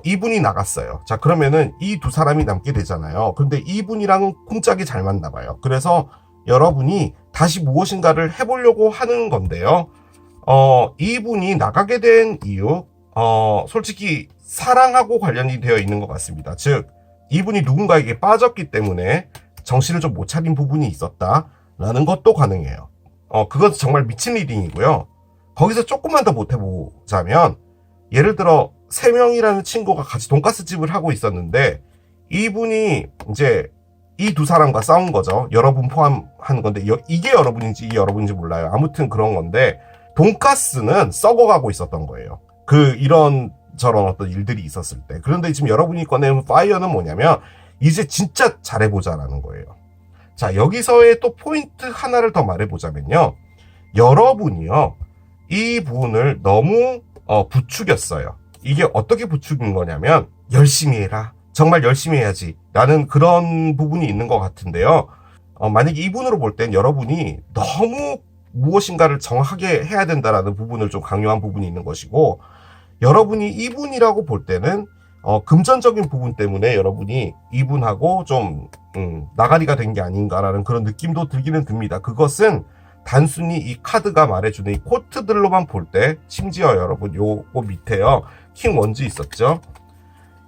이분이 나갔어요. 자, 그러면은 이 두 사람이 남게 되잖아요. 그런데 이분이랑은 쿵짝이 잘 맞나 봐요. 그래서 여러분이 다시 무엇인가를 해보려고 하는 건데요. 이분이 나가게 된 이유, 솔직히 사랑하고 관련이 되어 있는 것 같습니다. 즉, 이분이 누군가에게 빠졌기 때문에 정신을 좀 못 차린 부분이 있었다라는 것도 가능해요. 그것은 정말 미친 리딩이고요. 거기서 조금만 더 못해보자면, 예를 들어 3명이라는 친구가 같이 돈가스 집을 하고 있었는데 이분이 이제 이 두 사람과 싸운 거죠. 여러분 포함한 건데 이게 여러분인지 이게 여러분인지 몰라요. 아무튼 그런 건데 돈가스는 썩어가고 있었던 거예요. 이런 저런 어떤 일들이 있었을 때. 그런데 지금 여러분이 꺼내는 파이어는 뭐냐면 이제 진짜 잘해보자라는 거예요. 자, 여기서의 또 포인트 하나를 더 말해보자면요. 여러분이요. 이 부분을 너무 부추겼어요. 이게 어떻게 부추긴 거냐면 열심히 해라. 정말 열심히 해야지. 라는 그런 부분이 있는 것 같은데요. 만약에 이분으로 볼 땐 여러분이 너무 무엇인가를 정확하게 해야 된다라는 부분을 좀 강요한 부분이 있는 것이고 여러분이 이분이라고 볼 때는 금전적인 부분 때문에 여러분이 이분하고 좀 나가리가 된 게 아닌가라는 그런 느낌도 들기는 듭니다. 그것은 단순히 이 카드가 말해주는 이 코트들로만 볼 때 심지어 여러분 요거 밑에요. 킹 원즈 있었죠.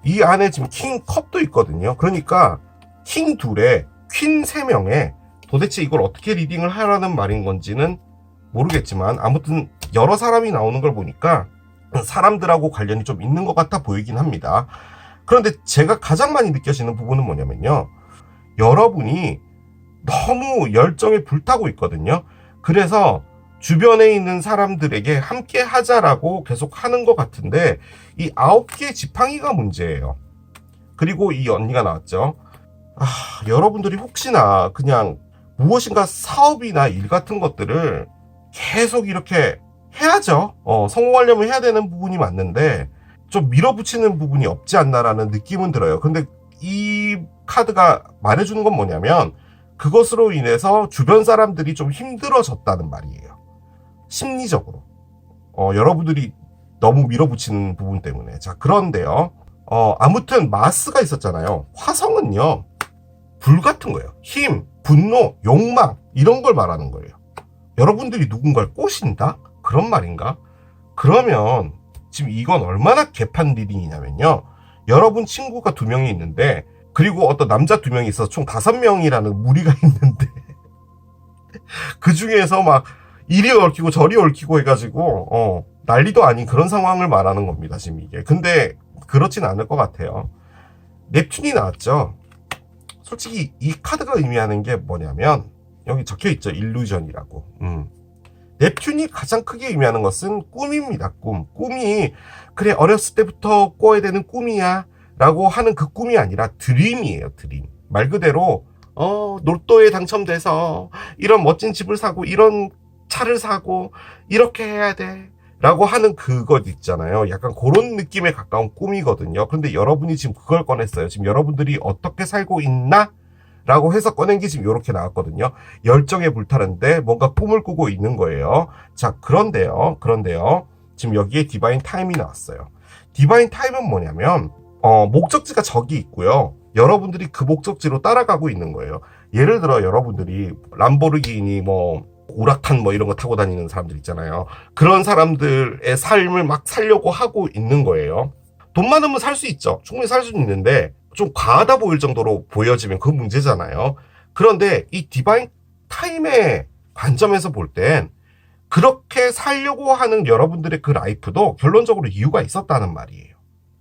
이 안에 지금 킹 컵도 있거든요. 그러니까 킹 둘에 퀸 3명에 도대체 이걸 어떻게 리딩을 하라는 말인 건지는 모르겠지만 아무튼 여러 사람이 나오는 걸 보니까 사람들하고 관련이 좀 있는 것 같아 보이긴 합니다. 그런데 제가 가장 많이 느껴지는 부분은 뭐냐면요. 여러분이 너무 열정에 불타고 있거든요. 그래서 주변에 있는 사람들에게 함께 하자라고 계속 하는 것 같은데 이 9개의 지팡이가 문제예요. 그리고 이 언니가 나왔죠. 여러분들이 혹시나 그냥 무엇인가 사업이나 일 같은 것들을 계속 이렇게 해야죠. 성공하려면 해야 되는 부분이 맞는데 좀 밀어붙이는 부분이 없지 않나라는 느낌은 들어요. 근데 이 카드가 말해주는 건 뭐냐면 그것으로 인해서 주변 사람들이 좀 힘들어졌다는 말이에요. 심리적으로. 여러분들이 너무 밀어붙이는 부분 때문에. 자, 그런데요. 아무튼 마스가 있었잖아요. 화성은요. 불 같은 거예요. 힘, 분노, 욕망 이런 걸 말하는 거예요. 여러분들이 누군가를 꼬신다? 그런 말인가? 그러면 지금 이건 얼마나 개판 리딩이냐면요. 여러분 친구가 2명이 있는데 그리고 어떤 남자 2명이 있어서 총 5명이라는 무리가 있는데 그 중에서 막 이리 얽히고 저리 얽히고 해가지고 난리도 아닌 그런 상황을 말하는 겁니다. 지금 이게. 근데 그렇진 않을 것 같아요. 넵튠이 나왔죠. 솔직히 이 카드가 의미하는 게 뭐냐면 여기 적혀있죠. 일루전이라고. 넵튠이 가장 크게 의미하는 것은 꿈입니다. 꿈이 그래 어렸을 때부터 꿔야 되는 꿈이야 라고 하는 그 꿈이 아니라 드림이에요. 드림. 말 그대로 로또에 당첨돼서 이런 멋진 집을 사고 이런 차를 사고 이렇게 해야 돼 라고 하는 그것 있잖아요. 약간 그런 느낌에 가까운 꿈이거든요. 그런데 여러분이 지금 그걸 꺼냈어요. 지금 여러분들이 어떻게 살고 있나? 라고 해서 꺼낸 게 지금 이렇게 나왔거든요. 열정에 불타는데 뭔가 꿈을 꾸고 있는 거예요. 자, 그런데요. 지금 여기에 디바인 타임이 나왔어요. 디바인 타임은 뭐냐면 목적지가 저기 있고요. 여러분들이 그 목적지로 따라가고 있는 거예요. 예를 들어 여러분들이 람보르기니 우라탄 이런 거 타고 다니는 사람들 있잖아요. 그런 사람들의 삶을 막 살려고 하고 있는 거예요. 돈 많으면 살 수 있죠. 충분히 살 수 있는데 좀 과하다 보일 정도로 보여지면 그 문제잖아요. 그런데 이 디바인 타임의 관점에서 볼 땐 그렇게 살려고 하는 여러분들의 그 라이프도 결론적으로 이유가 있었다는 말이에요.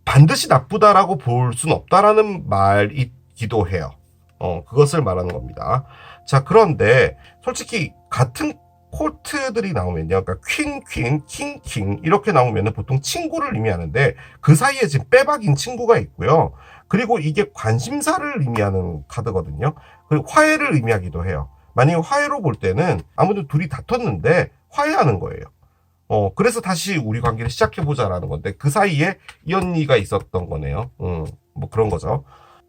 반드시 나쁘다라고 볼 수는 없다라는 말이기도 해요. 그것을 말하는 겁니다. 자, 그런데 솔직히 같은 코트들이 나오면요. 그러니까 퀸, 이렇게 나오면은 보통 친구를 의미하는데 그 사이에 지금 빼박인 친구가 있고요. 그리고 이게 관심사를 의미하는 카드거든요. 그리고 화해를 의미하기도 해요. 만약에 화해로 볼 때는 아무래도 둘이 다퉜는데 화해하는 거예요. 그래서 다시 우리 관계를 시작해보자라는 건데 그 사이에 이 언니가 있었던 거네요. 그런 거죠.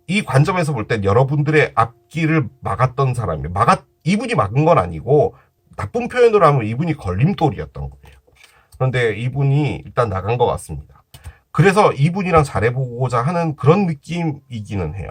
이 관점에서 볼 땐 여러분들의 앞길을 막았던 사람이 이분이 막은 건 아니고 나쁜 표현으로 하면 이분이 걸림돌이었던 거예요. 그런데 이분이 일단 나간 것 같습니다. 그래서 이분이랑 잘해보고자 하는 그런 느낌이기는 해요.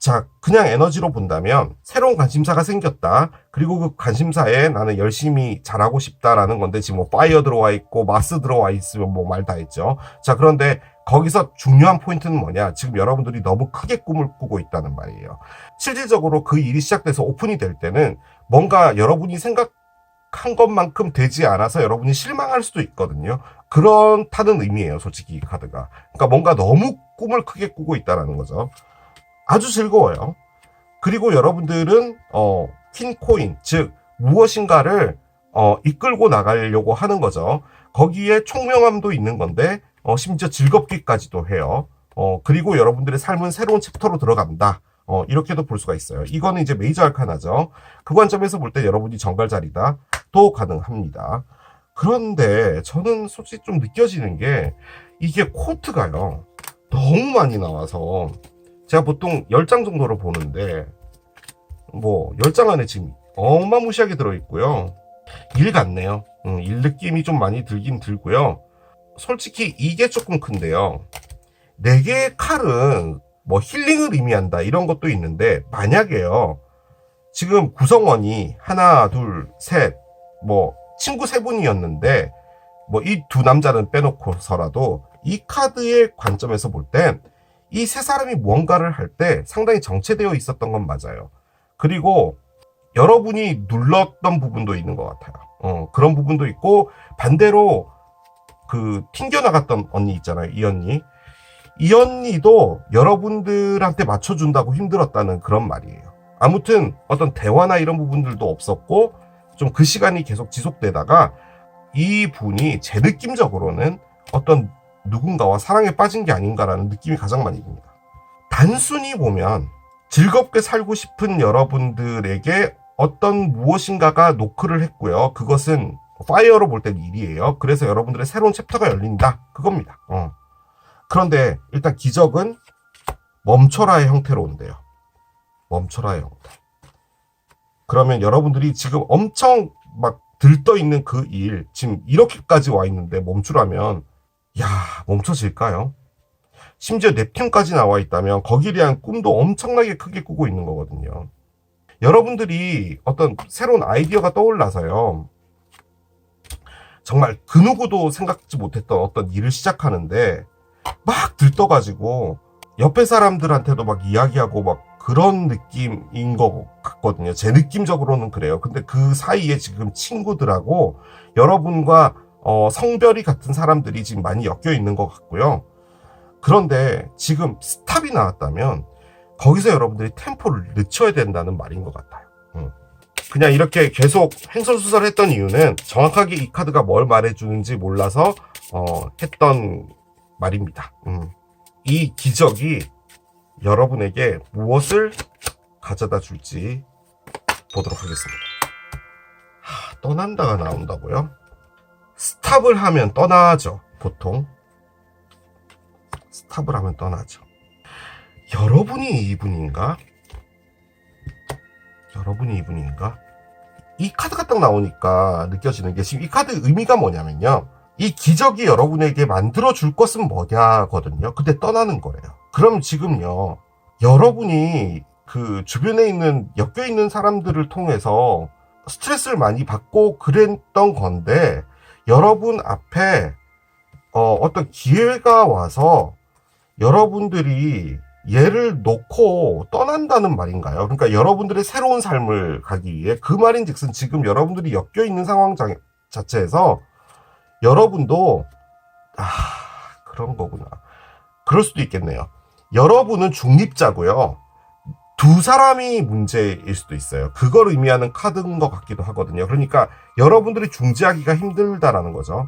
자, 그냥 에너지로 본다면 새로운 관심사가 생겼다. 그리고 그 관심사에 나는 열심히 잘하고 싶다라는 건데 지금 파이어 들어와 있고 마스 들어와 있으면 말 다 했죠. 자, 그런데 거기서 중요한 포인트는 뭐냐? 지금 여러분들이 너무 크게 꿈을 꾸고 있다는 말이에요. 실질적으로 그 일이 시작돼서 오픈이 될 때는 뭔가 여러분이 생각한 것만큼 되지 않아서 여러분이 실망할 수도 있거든요. 그렇다는 의미예요, 솔직히 이 카드가. 그러니까 뭔가 너무 꿈을 크게 꾸고 있다는 거죠. 아주 즐거워요. 그리고 여러분들은 퀸코인, 즉 무엇인가를 이끌고 나가려고 하는 거죠. 거기에 총명함도 있는 건데 심지어 즐겁기까지도 해요. 그리고 여러분들의 삶은 새로운 챕터로 들어간다. 이렇게도 볼 수가 있어요. 이거는 이제 메이저 알카나죠. 그 관점에서 볼 때 여러분이 정갈자리다도 가능합니다. 그런데 저는 솔직히 좀 느껴지는 게 이게 코트가요. 너무 많이 나와서 제가 보통 10장 정도로 보는데 10장 안에 지금 어마무시하게 들어있고요. 일 같네요. 일 느낌이 좀 많이 들긴 들고요. 솔직히 이게 조금 큰데요. 4개의 칼은 힐링을 의미한다 이런 것도 있는데 만약에요. 지금 구성원이 하나, 둘, 셋 친구 3분이었는데 이 두 남자는 빼놓고서라도 이 카드의 관점에서 볼 땐 이 세 사람이 무언가를 할 때 상당히 정체되어 있었던 건 맞아요. 그리고 여러분이 눌렀던 부분도 있는 것 같아요. 그런 부분도 있고 반대로 그 튕겨나갔던 언니 있잖아요. 이 언니도 여러분들한테 맞춰준다고 힘들었다는 그런 말이에요. 아무튼 어떤 대화나 이런 부분들도 없었고 좀 그 시간이 계속 지속되다가 이 분이 제 느낌적으로는 어떤 누군가와 사랑에 빠진 게 아닌가라는 느낌이 가장 많이 듭니다. 단순히 보면 즐겁게 살고 싶은 여러분들에게 어떤 무엇인가가 노크를 했고요. 그것은 파이어로 볼 땐 일이에요. 그래서 여러분들의 새로운 챕터가 열린다. 그겁니다. 그런데 일단 기적은 멈춰라의 형태로 온대요. 멈춰라의 형태. 그러면 여러분들이 지금 엄청 막 들떠있는 그 일, 지금 이렇게까지 와 있는데 멈추라면 멈춰질까요? 심지어 넵튠까지 나와 있다면 거기에 대한 꿈도 엄청나게 크게 꾸고 있는 거거든요. 여러분들이 어떤 새로운 아이디어가 떠올라서요. 정말 그 누구도 생각지 못했던 어떤 일을 시작하는데 막 들떠가지고 옆에 사람들한테도 막 이야기하고 막 그런 느낌인 것 같거든요. 제 느낌적으로는 그래요. 근데 그 사이에 지금 친구들하고 여러분과 성별이 같은 사람들이 지금 많이 엮여 있는 것 같고요. 그런데 지금 스탑이 나왔다면 거기서 여러분들이 템포를 늦춰야 된다는 말인 것 같아요. 그냥 이렇게 계속 횡설수설했던 이유는 정확하게 이 카드가 뭘 말해주는지 몰라서 했던 말입니다. 이 기적이 여러분에게 무엇을 가져다 줄지 보도록 하겠습니다. 떠난다가 나온다고요? 스탑을 하면 떠나죠. 보통 스탑을 하면 떠나죠. 여러분이 이분인가? 이 카드가 딱 나오니까 느껴지는 게, 지금 이 카드 의미가 뭐냐면요, 이 기적이 여러분에게 만들어줄 것은 뭐냐거든요. 근데 떠나는 거래요. 그럼 지금요, 여러분이 그 주변에 있는 엮여있는 사람들을 통해서 스트레스를 많이 받고 그랬던 건데, 여러분 앞에 어떤 기회가 와서 여러분들이 얘를 놓고 떠난다는 말인가요? 그러니까 여러분들의 새로운 삶을 가기 위해, 그 말인즉슨 지금 여러분들이 엮여있는 상황 자체에서 여러분도 그런 거구나. 그럴 수도 있겠네요. 여러분은 중립자고요. 두 사람이 문제일 수도 있어요. 그걸 의미하는 카드인 것 같기도 하거든요. 그러니까 여러분들이 중재하기가 힘들다라는 거죠.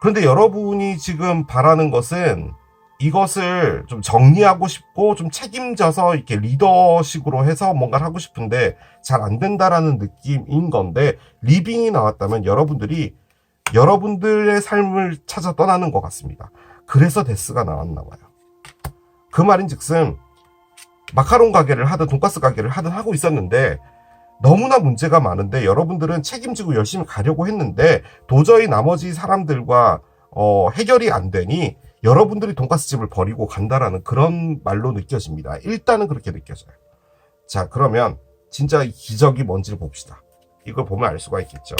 그런데 여러분이 지금 바라는 것은 이것을 좀 정리하고 싶고 좀 책임져서 이렇게 리더식으로 해서 뭔가를 하고 싶은데 잘 안 된다라는 느낌인 건데, 리빙이 나왔다면 여러분들이 여러분들의 삶을 찾아 떠나는 것 같습니다. 그래서 데스가 나왔나 봐요. 그 말인즉슨 마카롱 가게를 하든 돈가스 가게를 하든 하고 있었는데 너무나 문제가 많은데 여러분들은 책임지고 열심히 가려고 했는데 도저히 나머지 사람들과 해결이 안 되니 여러분들이 돈가스 집을 버리고 간다라는 그런 말로 느껴집니다. 일단은 그렇게 느껴져요. 자, 그러면 진짜 이 기적이 뭔지를 봅시다. 이걸 보면 알 수가 있겠죠.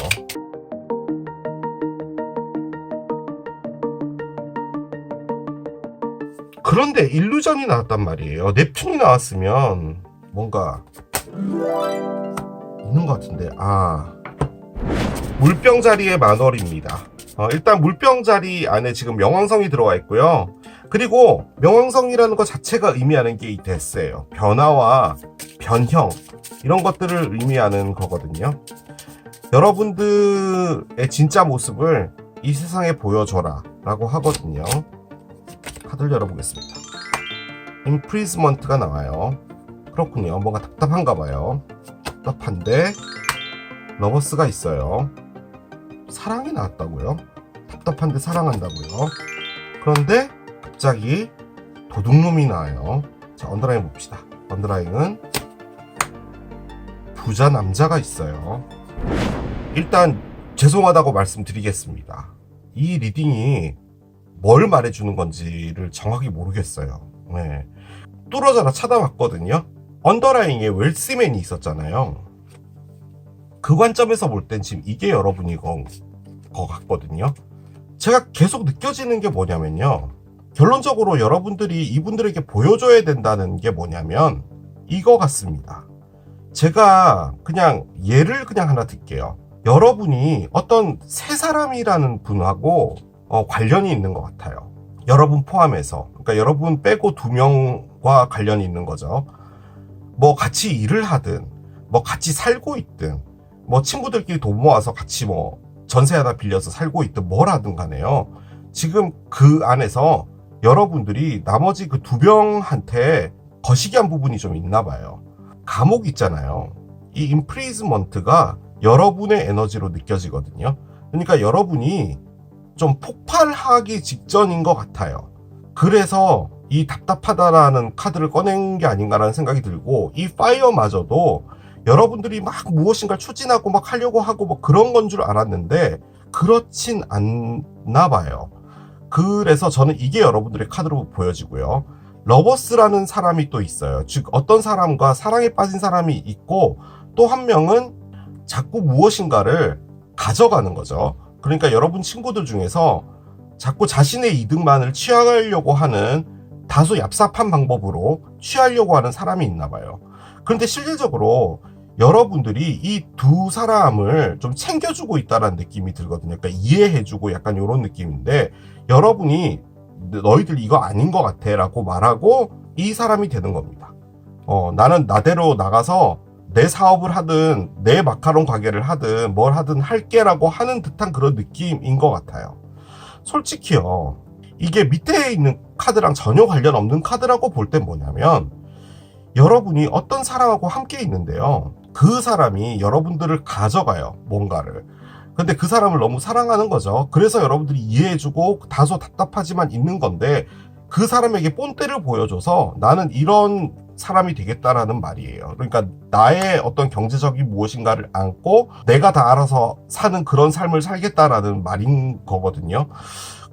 그런데 일루전이 나왔단 말이에요. 넵튠이 나왔으면 뭔가 있는 것 같은데, 물병 자리의 만월입니다. 일단 물병 자리 안에 지금 명왕성이 들어와 있고요. 그리고 명왕성이라는 것 자체가 의미하는 게 이 데스예요. 변화와 변형, 이런 것들을 의미하는 거거든요. 여러분들의 진짜 모습을 이 세상에 보여줘라 라고 하거든요. 카드를 열어보겠습니다. 임프리즈먼트가 나와요. 그렇군요. 뭔가 답답한가 봐요. 답답한데 러버스가 있어요. 사랑이 나왔다고요? 답답한데 사랑한다고요? 그런데 갑자기 도둑놈이 나와요. 자, 언더라인 봅시다. 언더라인은 부자 남자가 있어요. 일단 죄송하다고 말씀드리겠습니다. 이 리딩이 뭘 말해주는 건지를 정확히 모르겠어요. 네. 뚫어져라 찾아봤거든요. 언더라인에 웰스맨이 있었잖아요. 그 관점에서 볼 땐 지금 이게 여러분이 것 같거든요. 제가 계속 느껴지는 게 뭐냐면요, 결론적으로 여러분들이 이분들에게 보여줘야 된다는 게 뭐냐면 이거 같습니다. 제가 그냥 예를 그냥 하나 들게요. 여러분이 어떤 세 사람이라는 분하고 관련이 있는 것 같아요. 여러분 포함해서. 그러니까 여러분 빼고 2명과 관련이 있는 거죠. 뭐 같이 일을 하든, 뭐 같이 살고 있든, 뭐 친구들끼리 돈 모아서 같이 뭐 전세 하나 빌려서 살고 있든 뭘 하든 간에요. 지금 그 안에서 여러분들이 나머지 그 2명한테 거시기한 부분이 좀 있나 봐요. 감옥 있잖아요. 이 임프리즈먼트가 여러분의 에너지로 느껴지거든요. 그러니까 여러분이 좀 폭발하기 직전인 것 같아요. 그래서 이 답답하다라는 카드를 꺼낸 게 아닌가라는 생각이 들고, 이 파이어마저도 여러분들이 막 무엇인가 추진하고 막 하려고 하고 뭐 그런 건 줄 알았는데 그렇진 않나 봐요. 그래서 저는 이게 여러분들의 카드로 보여지고요. 러버스라는 사람이 또 있어요. 즉 어떤 사람과 사랑에 빠진 사람이 있고, 또 한 명은 자꾸 무엇인가를 가져가는 거죠. 그러니까 여러분 친구들 중에서 자꾸 자신의 이득만을 취하려고 하는, 다소 얍삽한 방법으로 취하려고 하는 사람이 있나 봐요. 그런데 실질적으로 여러분들이 이 두 사람을 좀 챙겨주고 있다는 느낌이 들거든요. 그러니까 이해해주고 약간 이런 느낌인데, 여러분이 너희들 이거 아닌 것 같아 라고 말하고 이 사람이 되는 겁니다. 나는 나대로 나가서 내 사업을 하든 내 마카롱 가게를 하든 뭘 하든 할게라고 하는 듯한 그런 느낌인 것 같아요. 솔직히요, 이게 밑에 있는 카드랑 전혀 관련 없는 카드라고 볼 땐 뭐냐면, 여러분이 어떤 사람하고 함께 있는데요, 그 사람이 여러분들을 가져가요, 뭔가를. 근데 그 사람을 너무 사랑하는 거죠. 그래서 여러분들이 이해해주고 다소 답답하지만 있는 건데, 그 사람에게 본때를 보여줘서 나는 이런 사람이 되겠다라는 말이에요. 그러니까 나의 어떤 경제적인 무엇인가를 안고 내가 다 알아서 사는 그런 삶을 살겠다라는 말인 거거든요.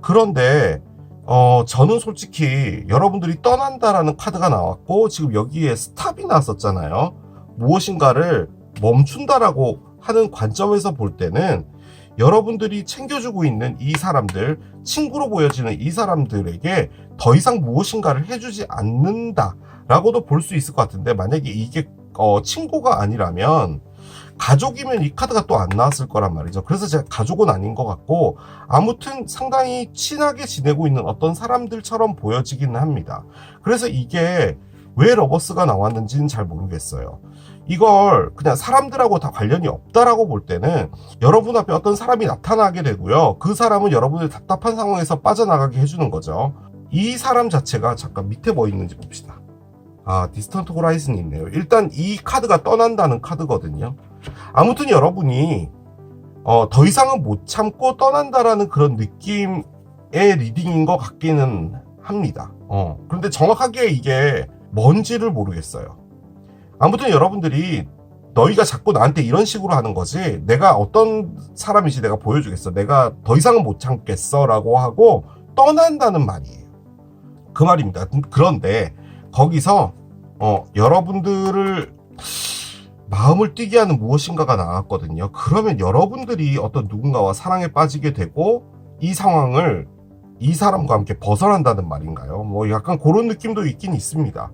그런데 저는 솔직히 여러분들이 떠난다라는 카드가 나왔고, 지금 여기에 스탑이 나왔었잖아요. 무엇인가를 멈춘다라고 하는 관점에서 볼 때는 여러분들이 챙겨주고 있는 이 사람들, 친구로 보여지는 이 사람들에게 더 이상 무엇인가를 해주지 않는다라고도 볼 수 있을 것 같은데, 만약에 이게 친구가 아니라면 가족이면 이 카드가 또 안 나왔을 거란 말이죠. 그래서 제가 가족은 아닌 것 같고, 아무튼 상당히 친하게 지내고 있는 어떤 사람들처럼 보여지기는 합니다. 그래서 이게 왜 러버스가 나왔는지는 잘 모르겠어요. 이걸 그냥 사람들하고 다 관련이 없다라고 볼 때는 여러분 앞에 어떤 사람이 나타나게 되고요, 그 사람은 여러분의 답답한 상황에서 빠져나가게 해주는 거죠. 이 사람 자체가, 잠깐 밑에 뭐 있는지 봅시다. 디스턴트 호라이즌이 있네요. 일단 이 카드가 떠난다는 카드거든요. 아무튼 여러분이 더 이상은 못 참고 떠난다라는 그런 느낌의 리딩인 것 같기는 합니다. 그런데 정확하게 이게 뭔지를 모르겠어요. 아무튼 여러분들이 너희가 자꾸 나한테 이런 식으로 하는 거지, 내가 어떤 사람인지 내가 보여주겠어, 내가 더 이상은 못 참겠어 라고 하고 떠난다는 말이에요. 그 말입니다. 그런데 거기서 여러분들을 마음을 뛰게 하는 무엇인가가 나왔거든요. 그러면 여러분들이 어떤 누군가와 사랑에 빠지게 되고 이 상황을 이 사람과 함께 벗어난다는 말인가요? 뭐 약간 그런 느낌도 있긴 있습니다.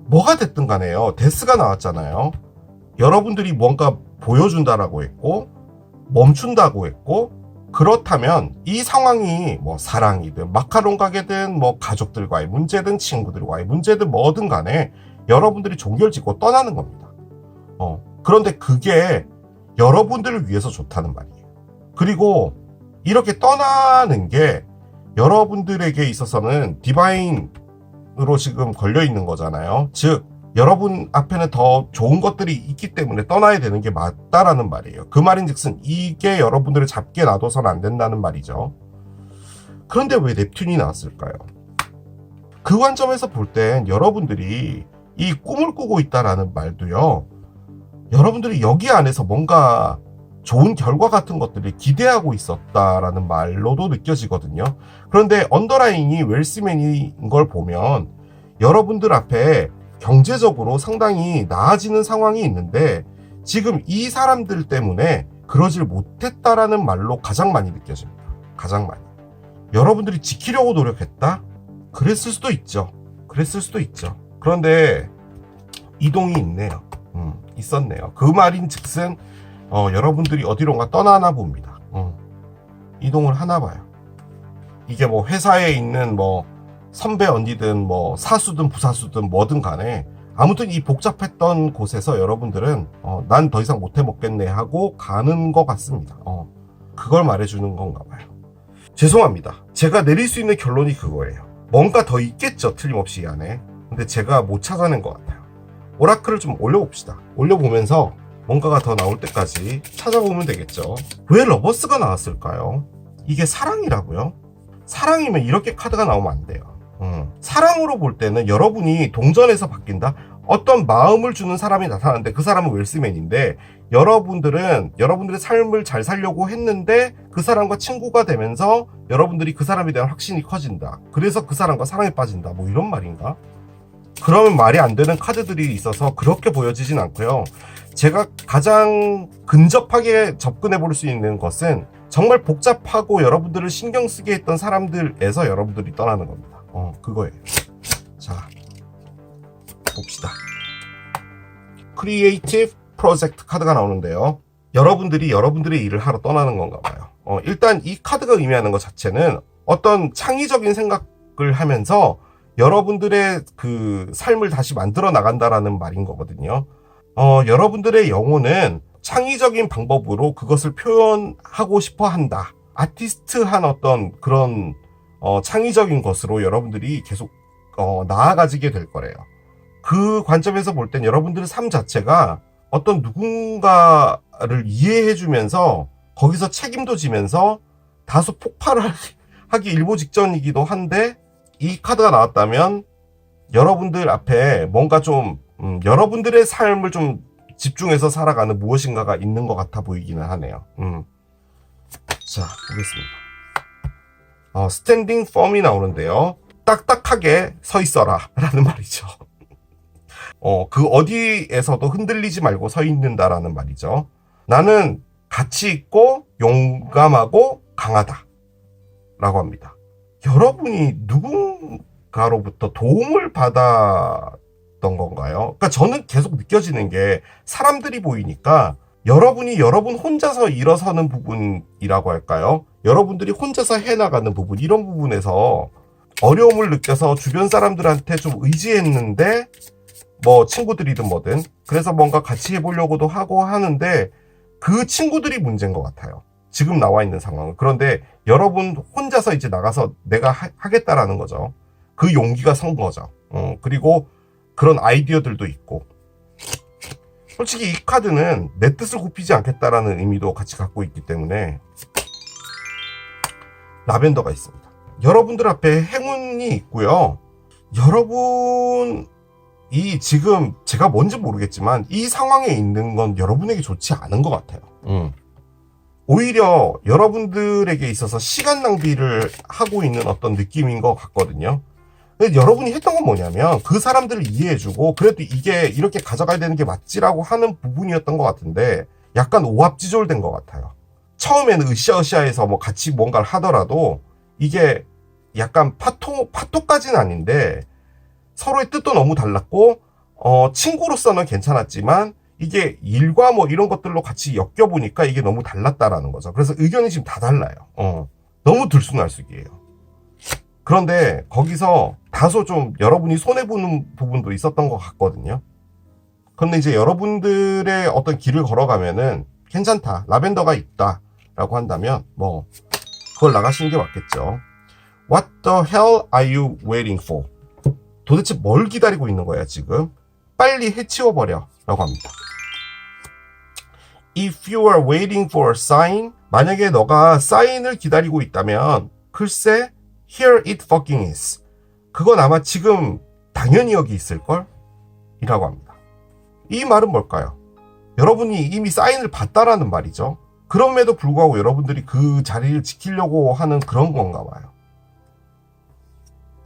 뭐가 됐든 간에요, 데스가 나왔잖아요. 여러분들이 뭔가 보여준다라고 했고 멈춘다고 했고, 그렇다면 이 상황이 뭐 사랑이든 마카롱 가게든 뭐 가족들과의 문제든 친구들과의 문제든 뭐든 간에 여러분들이 종결짓고 떠나는 겁니다. 그런데 그게 여러분들을 위해서 좋다는 말이에요. 그리고 이렇게 떠나는 게 여러분들에게 있어서는 디바인으로 지금 걸려 있는 거잖아요. 즉 여러분 앞에는 더 좋은 것들이 있기 때문에 떠나야 되는 게 맞다라는 말이에요. 그 말인즉슨 이게 여러분들을 잡게 놔둬서는 안 된다는 말이죠. 그런데 왜 넵튠이 나왔을까요? 그 관점에서 볼 땐 여러분들이 이 꿈을 꾸고 있다라는 말도요, 여러분들이 여기 안에서 뭔가 좋은 결과 같은 것들을 기대하고 있었다라는 말로도 느껴지거든요. 그런데 언더라인이 웰스맨인 걸 보면 여러분들 앞에 경제적으로 상당히 나아지는 상황이 있는데, 지금 이 사람들 때문에 그러질 못했다라는 말로 가장 많이 느껴집니다. 가장 많이. 여러분들이 지키려고 노력했다? 그랬을 수도 있죠. 그런데 이동이 있네요. 있었네요. 그 말인 즉슨 여러분들이 어디론가 떠나나 봅니다. 이동을 하나 봐요. 이게 뭐 회사에 있는 뭐 선배 언니든 뭐 사수든 부사수든 뭐든 간에 아무튼 이 복잡했던 곳에서 여러분들은 난 더 이상 못 해먹겠네 하고 가는 것 같습니다. 그걸 말해주는 건가 봐요. 죄송합니다. 제가 내릴 수 있는 결론이 그거예요. 뭔가 더 있겠죠, 틀림없이 이 안에. 근데 제가 못 찾아낸 것 같아요. 오라클을 좀 올려봅시다. 올려보면서 뭔가가 더 나올 때까지 찾아보면 되겠죠. 왜 러버스가 나왔을까요? 이게 사랑이라고요? 사랑이면 이렇게 카드가 나오면 안 돼요. 사랑으로 볼 때는 여러분이 동전에서 바뀐다? 어떤 마음을 주는 사람이 나타나는데 그 사람은 웰스맨인데, 여러분들은 여러분들의 삶을 잘 살려고 했는데 그 사람과 친구가 되면서 여러분들이 그 사람에 대한 확신이 커진다. 그래서 그 사람과 사랑에 빠진다. 뭐 이런 말인가? 그러면 말이 안 되는 카드들이 있어서 그렇게 보여지진 않고요. 제가 가장 근접하게 접근해 볼 수 있는 것은 정말 복잡하고 여러분들을 신경 쓰게 했던 사람들에서 여러분들이 떠나는 겁니다. 그거예요. 자, 봅시다. 크리에이티브 프로젝트 카드가 나오는데요. 여러분들이 여러분들의 일을 하러 떠나는 건가 봐요. 일단 이 카드가 의미하는 것 자체는 어떤 창의적인 생각을 하면서 여러분들의 그 삶을 다시 만들어 나간다라는 말인 거거든요. 여러분들의 영혼은 창의적인 방법으로 그것을 표현하고 싶어 한다. 아티스트한 어떤 그런 창의적인 것으로 여러분들이 계속 나아가지게 될 거래요. 그 관점에서 볼 땐 여러분들의 삶 자체가 어떤 누군가를 이해해주면서 거기서 책임도 지면서 다소 폭발을 하기 일보 직전이기도 한데, 이 카드가 나왔다면 여러분들 앞에 뭔가 좀 여러분들의 삶을 좀 집중해서 살아가는 무엇인가가 있는 것 같아 보이기는 하네요. 자, 보겠습니다. 스탠딩 펌이 나오는데요. 딱딱하게 서 있어라 라는 말이죠. 그 어디에서도 흔들리지 말고 서 있는다라는 말이죠. 나는 가치 있고 용감하고 강하다 라고 합니다. 여러분이 누군가로부터 도움을 받았던 건가요? 그러니까 저는 계속 느껴지는 게, 사람들이 보이니까 여러분이 여러분 혼자서 일어서는 부분이라고 할까요? 여러분들이 혼자서 해나가는 부분, 이런 부분에서 어려움을 느껴서 주변 사람들한테 좀 의지했는데, 뭐 친구들이든 뭐든, 그래서 뭔가 같이 해보려고도 하고 하는데 그 친구들이 문제인 것 같아요, 지금 나와 있는 상황은. 그런데 여러분 혼자서 이제 나가서 내가 하겠다라는 거죠. 그 용기가 선 거죠. 그리고 그런 아이디어들도 있고, 솔직히 이 카드는 내 뜻을 굽히지 않겠다라는 의미도 같이 갖고 있기 때문에 라벤더가 있습니다. 여러분들 앞에 행운이 있고요. 여러분이 지금, 제가 뭔지 모르겠지만 이 상황에 있는 건 여러분에게 좋지 않은 것 같아요. 오히려 여러분들에게 있어서 시간 낭비를 하고 있는 어떤 느낌인 것 같거든요. 근데 여러분이 했던 건 뭐냐면, 그 사람들을 이해해주고 그래도 이게 이렇게 가져가야 되는 게 맞지라고 하는 부분이었던 것 같은데, 약간 오합지졸된 것 같아요. 처음에는 으쌰으쌰해서 뭐 같이 뭔가를 하더라도 이게 약간 파토까지는 아닌데 서로의 뜻도 너무 달랐고, 친구로서는 괜찮았지만 이게 일과 뭐 이런 것들로 같이 엮여보니까 이게 너무 달랐다라는 거죠. 그래서 의견이 지금 다 달라요. 너무 들쑥날쑥이에요. 그런데 거기서 다소 좀 여러분이 손해보는 부분도 있었던 것 같거든요. 그런데 이제 여러분들의 어떤 길을 걸어가면은 괜찮다, 라벤더가 있다 라고 한다면 뭐 그걸 나가시는 게 맞겠죠. What the hell are you waiting for? 도대체 뭘 기다리고 있는 거야 지금? 빨리 해치워버려 라고 합니다. If you are waiting for a sign, 만약에 너가 사인을 기다리고 있다면 글쎄, here it fucking is. 그건 아마 지금 당연히 여기 있을걸? 이라고 합니다. 이 말은 뭘까요? 여러분이 이미 사인을 봤다라는 말이죠. 그럼에도 불구하고 여러분들이 그 자리를 지키려고 하는 그런 건가 봐요.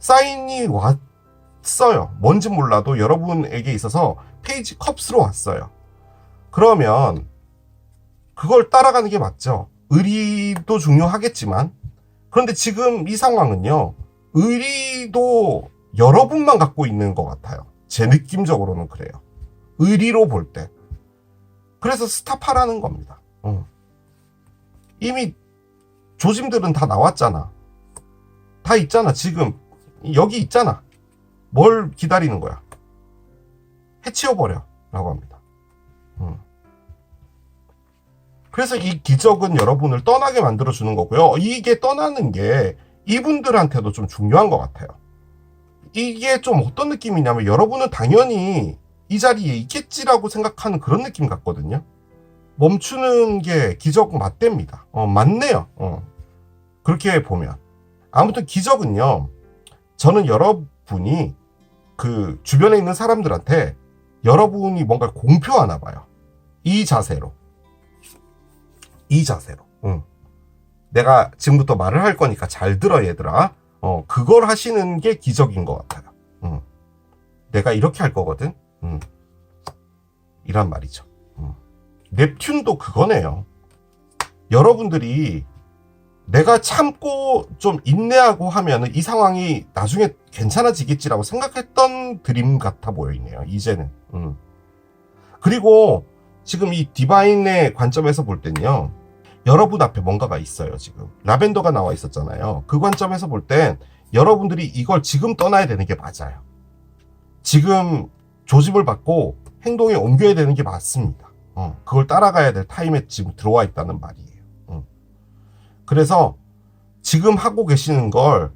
사인이 왔어요. 뭔지 몰라도 여러분에게 있어서 페이지 컵스로 왔어요. 그러면 그걸 따라가는 게 맞죠. 의리도 중요하겠지만, 그런데 지금 이 상황은요, 의리도 여러분만 갖고 있는 것 같아요. 제 느낌적으로는 그래요. 의리로 볼 때. 그래서 스탑하라는 겁니다. 이미 조짐들은 다 나왔잖아. 다 있잖아. 지금 여기 있잖아. 뭘 기다리는 거야? 해치워버려 라고 합니다. 그래서 이 기적은 여러분을 떠나게 만들어주는 거고요. 이게 떠나는 게 이분들한테도 좀 중요한 것 같아요. 이게 좀 어떤 느낌이냐면, 여러분은 당연히 이 자리에 있겠지라고 생각하는 그런 느낌 같거든요. 멈추는 게 기적 맞답니다. 맞네요. 그렇게 보면. 아무튼 기적은요, 저는 여러분이 그 주변에 있는 사람들한테 여러분이 뭔가 공표하나 봐요. 이 자세로. 내가 지금부터 말을 할 거니까 잘 들어 얘들아. 그걸 하시는 게 기적인 것 같아요. 내가 이렇게 할 거거든. 이란 말이죠. 넵튠도 그거네요. 여러분들이 내가 참고 좀 인내하고 하면은 이 상황이 나중에 괜찮아지겠지라고 생각했던 드림 같아 보이네요, 이제는. 그리고 지금 이 디바인의 관점에서 볼 땐요, 여러분 앞에 뭔가가 있어요. 지금 라벤더가 나와 있었잖아요. 그 관점에서 볼 땐 여러분들이 이걸 지금 떠나야 되는 게 맞아요. 지금 조짐을 받고 행동에 옮겨야 되는 게 맞습니다. 그걸 따라가야 될 타임에 지금 들어와 있다는 말이에요. 그래서 지금 하고 계시는 걸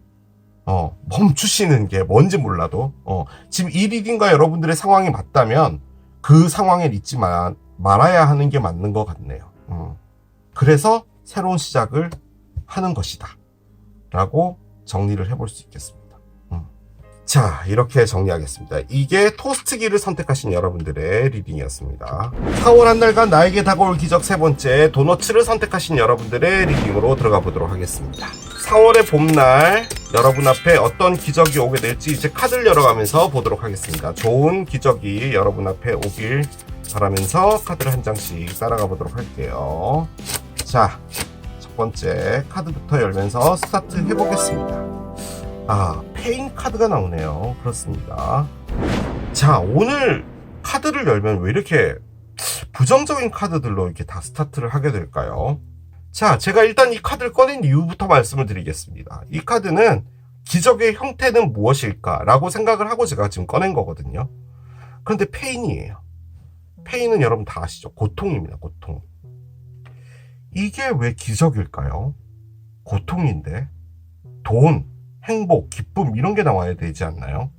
멈추시는 게 뭔지 몰라도 지금 이 리딩과 여러분들의 상황이 맞다면 그 상황에 잊지 말아야 하는 게 맞는 것 같네요. 그래서 새로운 시작을 하는 것이다 라고 정리를 해볼 수 있겠습니다. 자, 이렇게 정리하겠습니다. 이게 토스트기를 선택하신 여러분들의 리딩이었습니다. 4월 한 달간 나에게 다가올 기적 세 번째, 도너츠를 선택하신 여러분들의 리딩으로 들어가 보도록 하겠습니다. 4월의 봄날 여러분 앞에 어떤 기적이 오게 될지 이제 카드를 열어가면서 보도록 하겠습니다. 좋은 기적이 여러분 앞에 오길 바라면서 카드를 한 장씩 따라가 보도록 할게요. 자, 첫 번째 카드부터 열면서 스타트 해보겠습니다. 페인 카드가 나오네요. 그렇습니다. 자, 오늘 카드를 열면 왜 이렇게 부정적인 카드들로 이렇게 다 스타트를 하게 될까요? 자, 제가 일단 이 카드를 꺼낸 이유부터 말씀을 드리겠습니다. 이 카드는 기적의 형태는 무엇일까? 라고 생각을 하고 제가 지금 꺼낸 거거든요. 그런데 페인이에요. 페인은 여러분 다 아시죠? 고통입니다. 고통. 이게 왜 기적일까요? 고통인데 돈, 행복, 기쁨 이런 게 나와야 되지 않나요?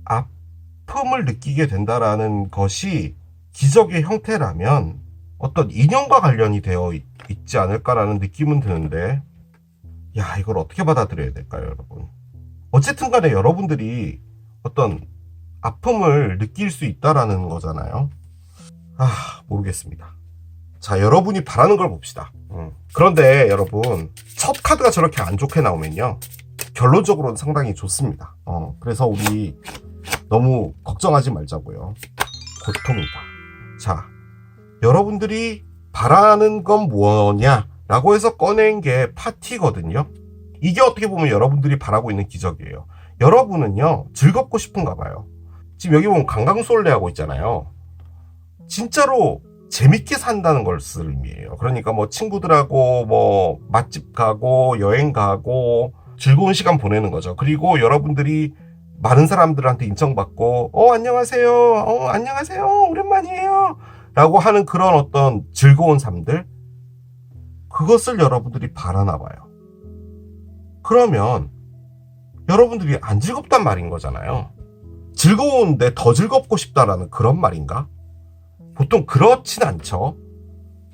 아픔을 느끼게 된다라는 것이 기적의 형태라면 어떤 인연과 관련이 되어 있지 않을까라는 느낌은 드는데, 야, 이걸 어떻게 받아들여야 될까요, 여러분? 어쨌든 간에 여러분들이 어떤 아픔을 느낄 수 있다라는 거잖아요. 모르겠습니다. 자, 여러분이 바라는 걸 봅시다. 그런데 여러분, 첫 카드가 저렇게 안 좋게 나오면요, 결론적으로는 상당히 좋습니다. 그래서 우리 너무 걱정하지 말자고요. 고통이다. 자, 여러분들이 바라는 건 뭐냐라고 해서 꺼낸 게 파티거든요. 이게 어떻게 보면 여러분들이 바라고 있는 기적이에요. 여러분은요, 즐겁고 싶은가 봐요. 지금 여기 보면 강강술래 하고 있잖아요. 진짜로 재밌게 산다는 걸 쓸 의미예요. 그러니까 뭐 친구들하고 뭐 맛집 가고 여행 가고 즐거운 시간 보내는 거죠. 그리고 여러분들이 많은 사람들한테 인정받고 안녕하세요. 안녕하세요. 오랜만이에요. 라고 하는 그런 어떤 즐거운 삶들, 그것을 여러분들이 바라나 봐요. 그러면 여러분들이 안 즐겁단 말인 거잖아요. 즐거운데 더 즐겁고 싶다라는 그런 말인가? 보통 그렇진 않죠.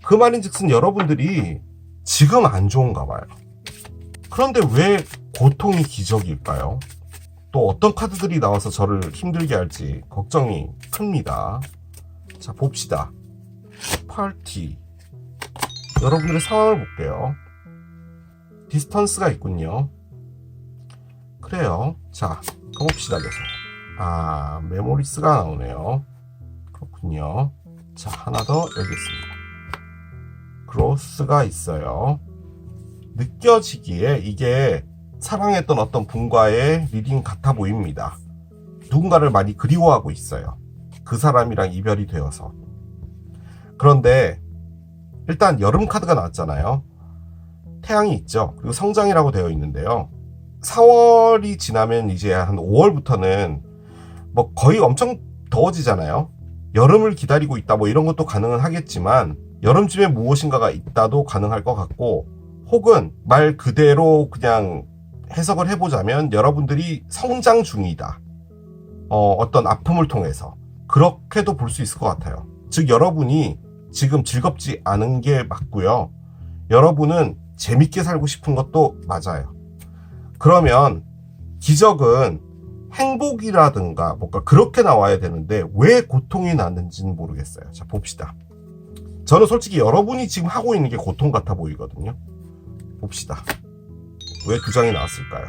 그 말인즉슨 여러분들이 지금 안 좋은가 봐요. 그런데 왜 고통이 기적일까요? 또 어떤 카드들이 나와서 저를 힘들게 할지 걱정이 큽니다. 자, 봅시다. 파티. 여러분들의 상황을 볼게요. 디스턴스가 있군요. 그래요. 자, 가봅시다. 계속. 메모리스가 나오네요. 그렇군요. 자, 하나 더 열겠습니다. 그로스가 있어요. 느껴지기에 이게 사랑했던 어떤 분과의 리딩 같아 보입니다. 누군가를 많이 그리워하고 있어요. 그 사람이랑 이별이 되어서. 그런데 일단 여름 카드가 나왔잖아요. 태양이 있죠. 그리고 성장이라고 되어 있는데요. 4월이 지나면 이제 한 5월부터는 뭐 거의 엄청 더워지잖아요. 여름을 기다리고 있다 뭐 이런 것도 가능은 하겠지만 여름쯤에 무엇인가가 있다도 가능할 것 같고, 혹은 말 그대로 그냥 해석을 해보자면 여러분들이 성장 중이다. 어떤 아픔을 통해서 그렇게도 볼 수 있을 것 같아요. 즉 여러분이 지금 즐겁지 않은 게 맞고요. 여러분은 재밌게 살고 싶은 것도 맞아요. 그러면 기적은 행복이라든가 뭔가 그렇게 나와야 되는데 왜 고통이 나는지는 모르겠어요. 자, 봅시다. 저는 솔직히 여러분이 지금 하고 있는 게 고통 같아 보이거든요. 봅시다. 왜 두 장이 나왔을까요?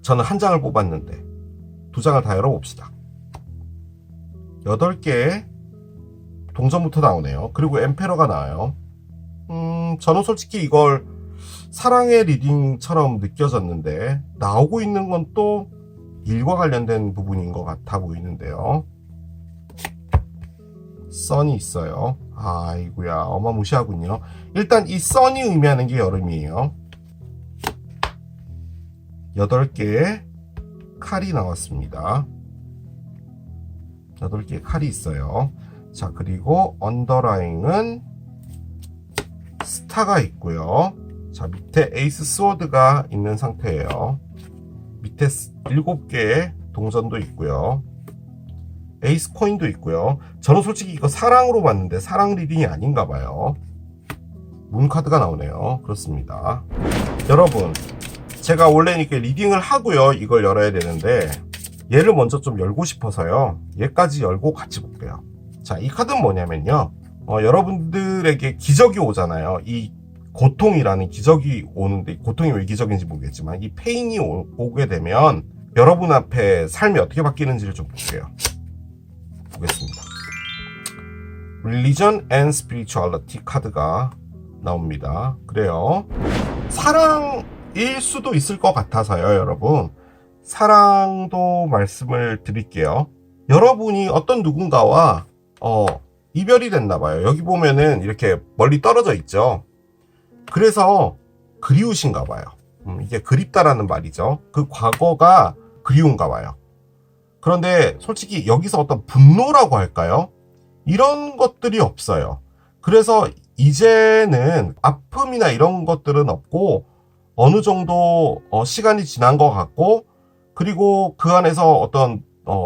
저는 한 장을 뽑았는데 두 장을 다 열어봅시다. 8개의 동전부터 나오네요. 그리고 엠페러가 나와요. 저는 솔직히 이걸 사랑의 리딩처럼 느껴졌는데 나오고 있는 건 또 일과 관련된 부분인 것 같아 보이는데요. 선이 있어요. 아이고야, 어마무시하군요. 일단 이 선이 의미하는 게 여름이에요. 8개의 칼이 나왔습니다. 8개의 칼이 있어요. 자, 그리고 언더라인은 스타가 있고요. 자, 밑에 에이스 스워드가 있는 상태예요. 밑에 7개의 동전도 있고요. 에이스 코인도 있고요. 저는 솔직히 이거 사랑으로 봤는데 사랑 리딩이 아닌가 봐요. 문 카드가 나오네요. 그렇습니다. 여러분, 제가 원래 이렇게 리딩을 하고요. 이걸 열어야 되는데 얘를 먼저 좀 열고 싶어서요. 얘까지 열고 같이 볼게요. 자, 이 카드는 뭐냐면요. 여러분들에게 기적이 오잖아요. 이 고통이라는 기적이 오는데, 고통이 왜 기적인지 모르겠지만 이 페인이 오게 되면 여러분 앞에 삶이 어떻게 바뀌는지를 좀 볼게요. 보겠습니다. Religion and Spirituality 카드가 나옵니다. 그래요. 사랑일 수도 있을 것 같아서요, 여러분. 사랑도 말씀을 드릴게요. 여러분이 어떤 누군가와 이별이 됐나 봐요. 여기 보면은 이렇게 멀리 떨어져 있죠. 그래서 그리우신가 봐요. 이게 그립다라는 말이죠. 그 과거가 그리운가 봐요. 그런데 솔직히 여기서 어떤 분노라고 할까요? 이런 것들이 없어요. 그래서 이제는 아픔이나 이런 것들은 없고 어느 정도 시간이 지난 것 같고, 그리고 그 안에서 어떤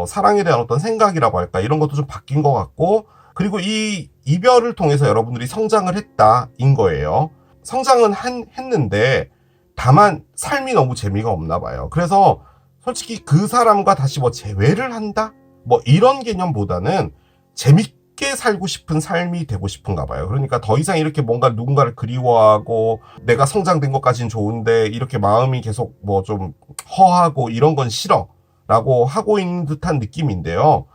사랑에 대한 어떤 생각이라고 할까, 이런 것도 좀 바뀐 것 같고, 그리고 이 이별을 통해서 여러분들이 성장을 했다인 거예요. 성장은 했는데 다만 삶이 너무 재미가 없나 봐요. 그래서 솔직히 그 사람과 다시 뭐 재회를 한다? 뭐 이런 개념보다는 재밌게 살고 싶은 삶이 되고 싶은가 봐요. 그러니까 더 이상 이렇게 뭔가 누군가를 그리워하고 내가 성장된 것까지는 좋은데 이렇게 마음이 계속 뭐 좀 허하고 이런 건 싫어 라고 하고 있는 듯한 느낌인데요.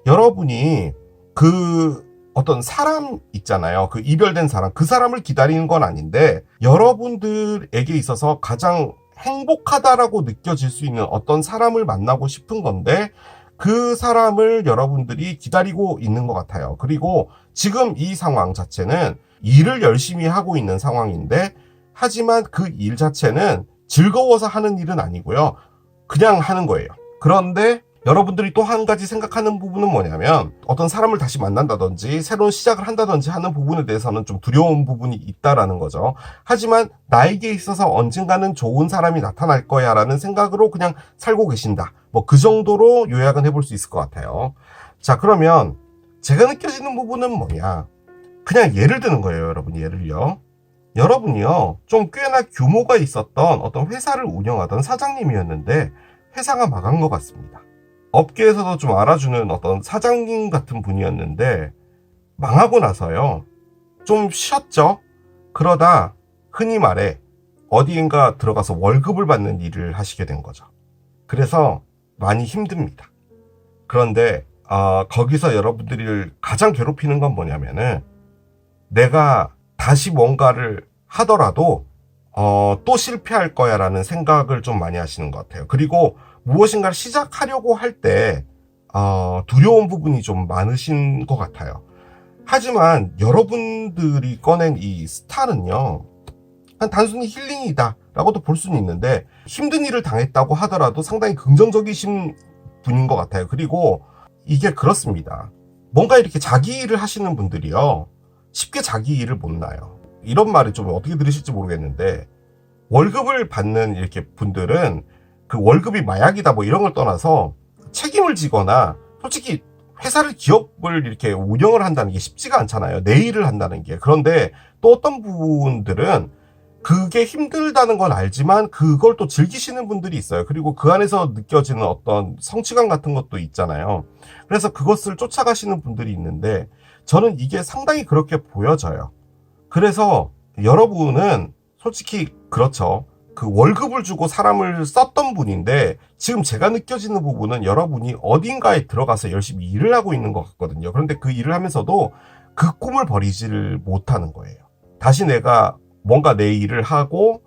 여러분이 그 어떤 사람 있잖아요. 그 이별된 사람, 그 사람을 기다리는 건 아닌데 여러분들에게 있어서 가장 행복하다라고 느껴질 수 있는 어떤 사람을 만나고 싶은 건데 그 사람을 여러분들이 기다리고 있는 것 같아요. 그리고 지금 이 상황 자체는 일을 열심히 하고 있는 상황인데, 하지만 그 일 자체는 즐거워서 하는 일은 아니고요. 그냥 하는 거예요. 그런데 여러분들이 또 한 가지 생각하는 부분은 뭐냐면, 어떤 사람을 다시 만난다든지 새로운 시작을 한다든지 하는 부분에 대해서는 좀 두려운 부분이 있다라는 거죠. 하지만 나에게 있어서 언젠가는 좋은 사람이 나타날 거야 라는 생각으로 그냥 살고 계신다. 뭐 그 정도로 요약은 해볼 수 있을 것 같아요. 자, 그러면 제가 느껴지는 부분은 뭐냐, 그냥 예를 드는 거예요. 여러분, 예를요. 여러분이요, 좀 꽤나 규모가 있었던 어떤 회사를 운영하던 사장님이었는데 회사가 망한 것 같습니다. 업계에서도 좀 알아주는 어떤 사장님 같은 분이었는데 망하고 나서요, 좀 쉬었죠. 그러다 흔히 말해 어디인가 들어가서 월급을 받는 일을 하시게 된 거죠. 그래서 많이 힘듭니다. 그런데 거기서 여러분들을 가장 괴롭히는 건 뭐냐면은, 내가 다시 뭔가를 하더라도 또 실패할 거야 라는 생각을 좀 많이 하시는 것 같아요. 그리고 무엇인가를 시작하려고 할 때 두려운 부분이 좀 많으신 것 같아요. 하지만 여러분들이 꺼낸 이 스타는요, 단순히 힐링이다 라고도 볼 수는 있는데, 힘든 일을 당했다고 하더라도 상당히 긍정적이신 분인 것 같아요. 그리고 이게 그렇습니다. 뭔가 이렇게 자기 일을 하시는 분들이요, 쉽게 자기 일을 못 놔요. 이런 말을 좀 어떻게 들으실지 모르겠는데, 월급을 받는 이렇게 분들은 그 월급이 마약이다 뭐 이런 걸 떠나서 책임을 지거나, 솔직히 회사를, 기업을 이렇게 운영을 한다는 게 쉽지가 않잖아요. 내 일을 한다는 게. 그런데 또 어떤 분들은 그게 힘들다는 건 알지만 그걸 또 즐기시는 분들이 있어요. 그리고 그 안에서 느껴지는 어떤 성취감 같은 것도 있잖아요. 그래서 그것을 쫓아가시는 분들이 있는데 저는 이게 상당히 그렇게 보여져요. 그래서 여러분은 솔직히 그렇죠. 그 월급을 주고 사람을 썼던 분인데 지금 제가 느껴지는 부분은 여러분이 어딘가에 들어가서 열심히 일을 하고 있는 것 같거든요. 그런데 그 일을 하면서도 그 꿈을 버리지를 못하는 거예요. 다시 내가 뭔가 내 일을 하고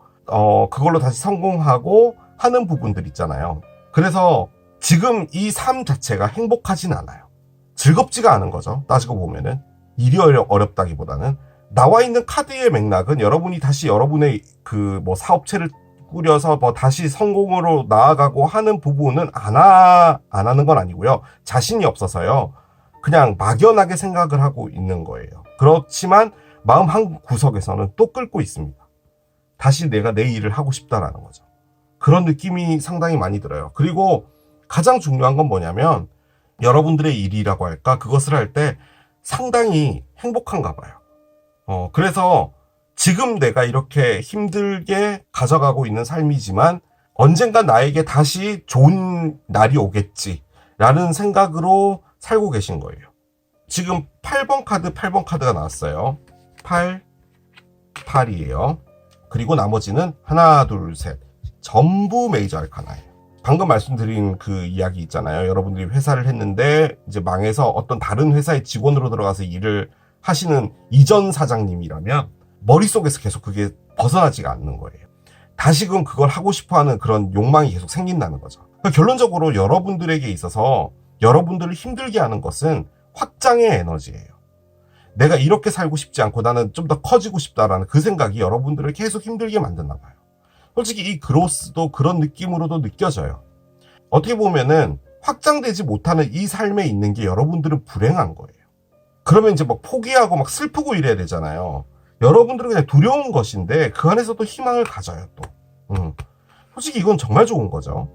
그걸로 다시 성공하고 하는 부분들 있잖아요. 그래서 지금 이 삶 자체가 행복하진 않아요. 즐겁지가 않은 거죠. 따지고 보면은 일이 어렵다기보다는 나와 있는 카드의 맥락은 여러분이 다시 여러분의 그 뭐 사업체를 꾸려서 뭐 다시 성공으로 나아가고 하는 부분은 안 하는 건 아니고요. 자신이 없어서요. 그냥 막연하게 생각을 하고 있는 거예요. 그렇지만 마음 한 구석에서는 또 끓고 있습니다. 다시 내가 내 일을 하고 싶다라는 거죠. 그런 느낌이 상당히 많이 들어요. 그리고 가장 중요한 건 뭐냐면 여러분들의 일이라고 할까? 그것을 할 때 상당히 행복한가 봐요. 그래서 지금 내가 이렇게 힘들게 가져가고 있는 삶이지만 언젠가 나에게 다시 좋은 날이 오겠지라는 생각으로 살고 계신 거예요. 지금 8번 카드가 나왔어요. 8, 8이에요. 그리고 나머지는 하나, 둘, 셋. 전부 메이저 알카나예요. 방금 말씀드린 그 이야기 있잖아요. 여러분들이 회사를 했는데 이제 망해서 어떤 다른 회사의 직원으로 들어가서 일을 하시는 이전 사장님이라면 머릿속에서 계속 그게 벗어나지가 않는 거예요. 다시금 그걸 하고 싶어하는 그런 욕망이 계속 생긴다는 거죠. 그러니까 결론적으로 여러분들에게 있어서 여러분들을 힘들게 하는 것은 확장의 에너지예요. 내가 이렇게 살고 싶지 않고 나는 좀 더 커지고 싶다라는 그 생각이 여러분들을 계속 힘들게 만드나 봐요. 솔직히 이 그로스도 그런 느낌으로도 느껴져요. 어떻게 보면은 확장되지 못하는 이 삶에 있는 게 여러분들은 불행한 거예요. 그러면 이제 막 포기하고 막 슬프고 이래야 되잖아요. 여러분들은 그냥 두려운 것인데 그 안에서도 희망을 가져요 또. 솔직히 이건 정말 좋은 거죠.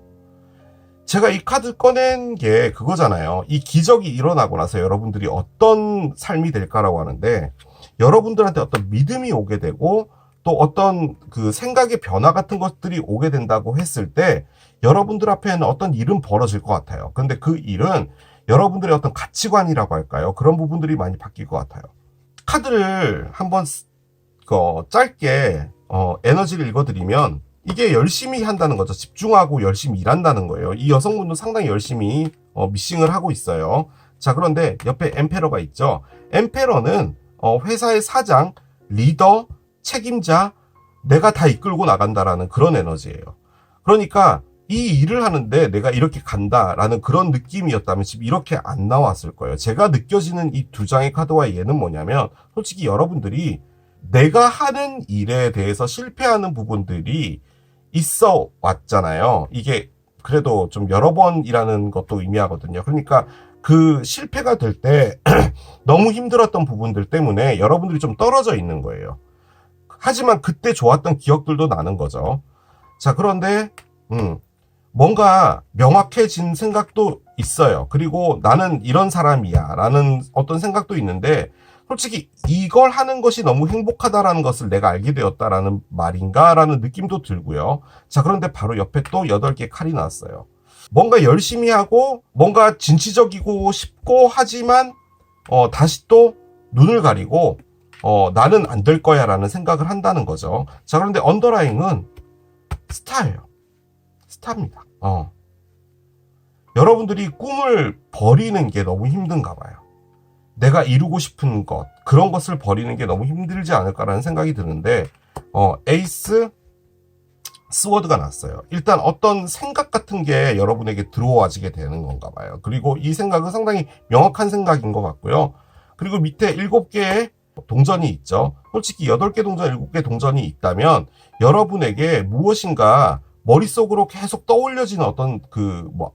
제가 이 카드 꺼낸 게 그거잖아요. 이 기적이 일어나고 나서 여러분들이 어떤 삶이 될까라고 하는데 여러분들한테 어떤 믿음이 오게 되고 또 어떤 그 생각의 변화 같은 것들이 오게 된다고 했을 때 여러분들 앞에는 어떤 일은 벌어질 것 같아요. 근데 그 일은 여러분들의 어떤 가치관이라고 할까요? 그런 부분들이 많이 바뀔 것 같아요. 카드를 한번 짧게 에너지를 읽어드리면 이게 열심히 한다는 거죠. 집중하고 열심히 일한다는 거예요. 이 여성분도 상당히 열심히 미싱을 하고 있어요. 자, 그런데 옆에 엠페러가 있죠. 엠페러는 회사의 사장, 리더, 책임자, 내가 다 이끌고 나간다라는 그런 에너지예요. 그러니까 이 일을 하는데 내가 이렇게 간다라는 그런 느낌이었다면 지금 이렇게 안 나왔을 거예요. 제가 느껴지는 이 두 장의 카드와 얘는 뭐냐면 솔직히 여러분들이 내가 하는 일에 대해서 실패하는 부분들이 있어 왔잖아요. 이게 그래도 좀 여러 번이라는 것도 의미하거든요. 그러니까 그 실패가 될 때 너무 힘들었던 부분들 때문에 여러분들이 좀 떨어져 있는 거예요. 하지만 그때 좋았던 기억들도 나는 거죠. 자, 그런데 뭔가 명확해진 생각도 있어요. 그리고 나는 이런 사람이야 라는 어떤 생각도 있는데 솔직히 이걸 하는 것이 너무 행복하다라는 것을 내가 알게 되었다라는 말인가 라는 느낌도 들고요. 자, 그런데 바로 옆에 또 8개의 칼이 나왔어요. 뭔가 열심히 하고 뭔가 진취적이고 싶고 하지만 다시 또 눈을 가리고 나는 안 될 거야 라는 생각을 한다는 거죠. 자, 그런데 언더라인은 스타예요. 스타입니다. 여러분들이 꿈을 버리는 게 너무 힘든가 봐요. 내가 이루고 싶은 것, 그런 것을 버리는 게 너무 힘들지 않을까라는 생각이 드는데 에이스 스워드가 났어요. 일단 어떤 생각 같은 게 여러분에게 들어와지게 되는 건가 봐요. 그리고 이 생각은 상당히 명확한 생각인 것 같고요. 그리고 밑에 7개의 동전이 있죠. 솔직히 8개 동전, 7개 동전이 있다면 여러분에게 무엇인가 머릿속으로 계속 떠올려지는 어떤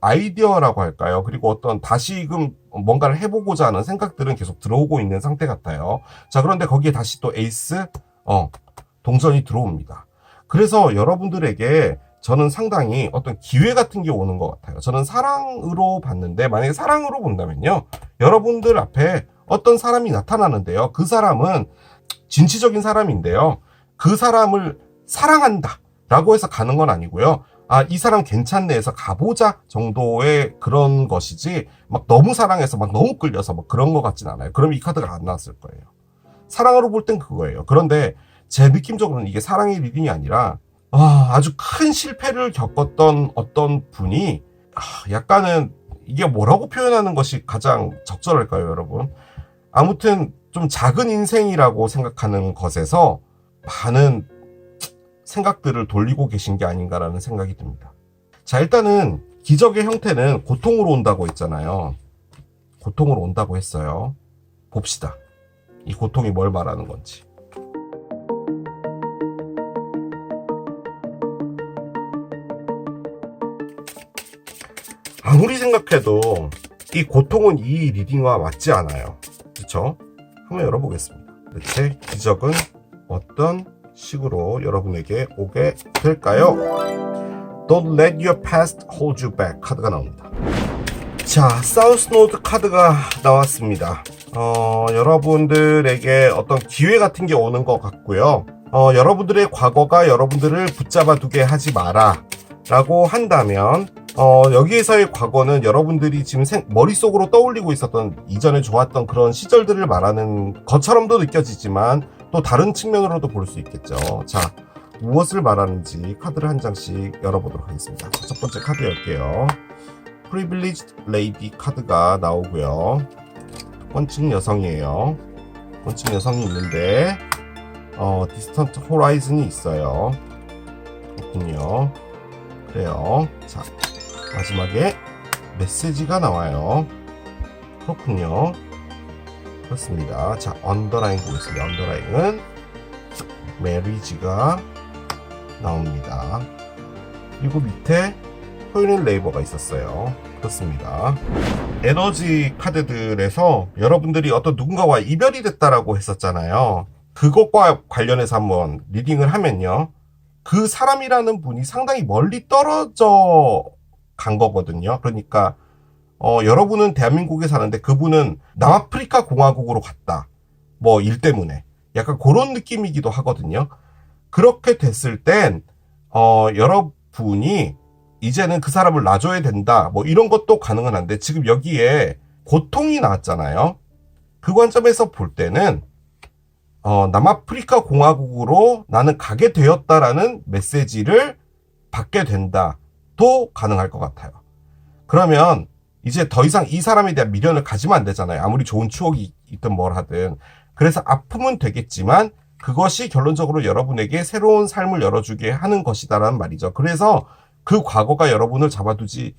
아이디어라고 할까요? 그리고 어떤 다시금 뭔가를 해보고자 하는 생각들은 계속 들어오고 있는 상태 같아요. 자, 그런데 거기에 다시 또 에이스, 동전이 들어옵니다. 그래서 여러분들에게 저는 상당히 어떤 기회 같은 게 오는 것 같아요. 저는 사랑으로 봤는데 만약에 사랑으로 본다면요. 여러분들 앞에 어떤 사람이 나타나는데요. 그 사람은 진취적인 사람인데요. 그 사람을 사랑한다 라고 해서 가는 건 아니고요. 아, 이 사람 괜찮네 해서 가보자 정도의 그런 것이지 막 너무 사랑해서 막 너무 끌려서 막 그런 것 같진 않아요. 그럼 이 카드가 안 나왔을 거예요. 사랑으로 볼 땐 그거예요. 그런데 제 느낌적으로는 이게 사랑의 리딩이 아니라 아주 큰 실패를 겪었던 어떤 분이 약간은 이게 뭐라고 표현하는 것이 가장 적절할까요, 여러분? 아무튼 좀 작은 인생이라고 생각하는 것에서 많은 생각들을 돌리고 계신 게 아닌가라는 생각이 듭니다. 자, 일단은 기적의 형태는 고통으로 온다고 했잖아요. 고통으로 온다고 했어요. 봅시다. 이 고통이 뭘 말하는 건지. 아무리 생각해도 이 고통은 이 리딩과 맞지 않아요. 그렇죠? 한번 열어보겠습니다. 대체 기적은 어떤 식으로 여러분에게 오게 될까요? Don't let your past hold you back 카드가 나옵니다. 자, 사우스 노드 카드가 나왔습니다. 여러분들에게 어떤 기회 같은 게 오는 것 같고요. 여러분들의 과거가 여러분들을 붙잡아 두게 하지 마라 라고 한다면 여기에서의 과거는 여러분들이 지금 머릿속으로 떠올리고 있었던 이전에 좋았던 그런 시절들을 말하는 것처럼도 느껴지지만 또 다른 측면으로도 볼 수 있겠죠. 자, 무엇을 말하는지 카드를 한 장씩 열어보도록 하겠습니다. 첫 번째 카드 열게요. Privileged Lady 카드가 나오고요. 원칙 여성이에요. 원칙 여성이 있는데 Distant Horizon이 있어요. 그렇군요. 그래요. 자, 마지막에 메시지가 나와요. 그렇군요. 그렇습니다. 자, 언더라인 보겠습니다. 언더라인은 메리지가 나옵니다. 그리고 밑에 토일앤 레이버가 있었어요. 그렇습니다. 에너지 카드들에서 여러분들이 어떤 누군가와 이별이 됐다라고 했었잖아요. 그것과 관련해서 한번 리딩을 하면요. 그 사람이라는 분이 상당히 멀리 떨어져 간 거거든요. 그러니까 여러분은 대한민국에 사는데 그분은 남아프리카 공화국으로 갔다. 뭐 일 때문에. 약간 그런 느낌이기도 하거든요. 그렇게 됐을 땐 여러분이 이제는 그 사람을 놔줘야 된다. 뭐 이런 것도 가능은 한데 지금 여기에 고통이 나왔잖아요. 그 관점에서 볼 때는 남아프리카 공화국으로 나는 가게 되었다라는 메시지를 받게 된다도 가능할 것 같아요. 그러면 이제 더 이상 이 사람에 대한 미련을 가지면 안 되잖아요. 아무리 좋은 추억이 있든 뭘 하든. 그래서 아픔은 되겠지만 그것이 결론적으로 여러분에게 새로운 삶을 열어주게 하는 것이다라는 말이죠. 그래서 그 과거가 여러분을 잡아두지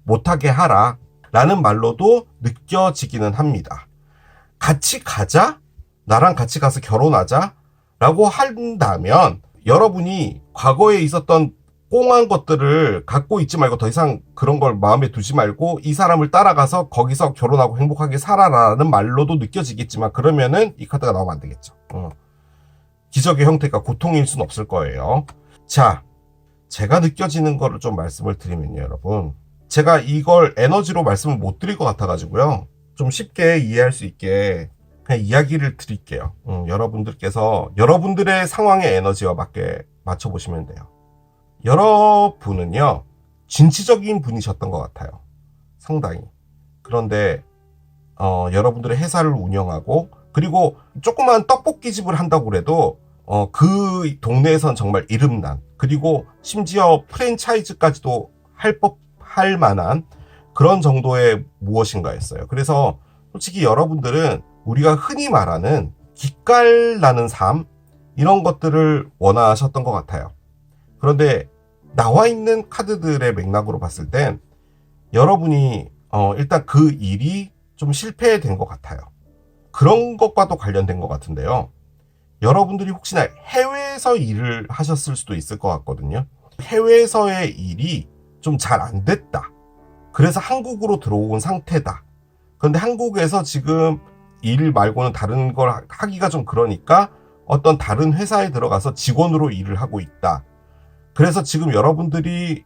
못하게 하라 라는 말로도 느껴지기는 합니다. 같이 가자? 나랑 같이 가서 결혼하자? 라고 한다면 여러분이 과거에 있었던 꽁한 것들을 갖고 있지 말고 더 이상 그런 걸 마음에 두지 말고 이 사람을 따라가서 거기서 결혼하고 행복하게 살아라라는 말로도 느껴지겠지만 그러면은 이 카드가 나오면 안 되겠죠. 기적의 형태가 고통일 수는 없을 거예요. 자, 제가 느껴지는 거를 좀 말씀을 드리면요, 여러분. 제가 이걸 에너지로 말씀을 못 드릴 것 같아가지고요. 좀 쉽게 이해할 수 있게 그냥 이야기를 드릴게요. 여러분들께서 여러분들의 상황의 에너지와 맞게 맞춰보시면 돼요. 여러분은요, 진취적인 분이셨던 것 같아요. 상당히. 그런데, 여러분들의 회사를 운영하고, 그리고 조그만 떡볶이집을 한다고 그래도, 그 동네에선 정말 이름난, 그리고 심지어 프랜차이즈까지도 할 만한 그런 정도의 무엇인가였어요. 그래서 솔직히 여러분들은 우리가 흔히 말하는 기깔나는 삶, 이런 것들을 원하셨던 것 같아요. 그런데 나와 있는 카드들의 맥락으로 봤을 땐 여러분이 일단 그 일이 좀 실패된 것 같아요. 그런 것과도 관련된 것 같은데요. 여러분들이 혹시나 해외에서 일을 하셨을 수도 있을 것 같거든요. 해외에서의 일이 좀 잘 안 됐다. 그래서 한국으로 들어온 상태다. 그런데 한국에서 지금 일 말고는 다른 걸 하기가 좀 그러니까 어떤 다른 회사에 들어가서 직원으로 일을 하고 있다. 그래서 지금 여러분들이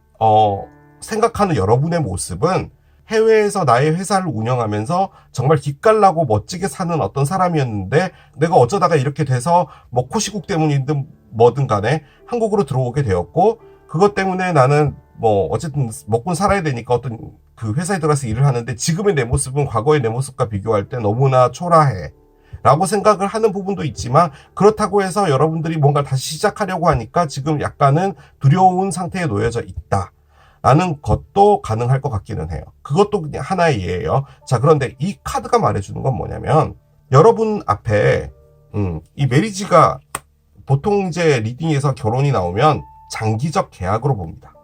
생각하는 여러분의 모습은 해외에서 나의 회사를 운영하면서 정말 기깔나고 멋지게 사는 어떤 사람이었는데 내가 어쩌다가 이렇게 돼서 뭐 코시국 때문이든 뭐든 간에 한국으로 들어오게 되었고 그것 때문에 나는 뭐 어쨌든 먹고 살아야 되니까 어떤 그 회사에 들어가서 일을 하는데 지금의 내 모습은 과거의 내 모습과 비교할 때 너무나 초라해 라고 생각을 하는 부분도 있지만 그렇다고 해서 여러분들이 뭔가 다시 시작하려고 하니까 지금 약간은 두려운 상태에 놓여져 있다 라는 것도 가능할 것 같기는 해요. 그것도 그냥 하나의 예예요. 자, 그런데 이 카드가 말해주는 건 뭐냐면 여러분 앞에 이 메리지가 보통 이제 리딩에서 결혼이 나오면 장기적 계약으로 봅니다.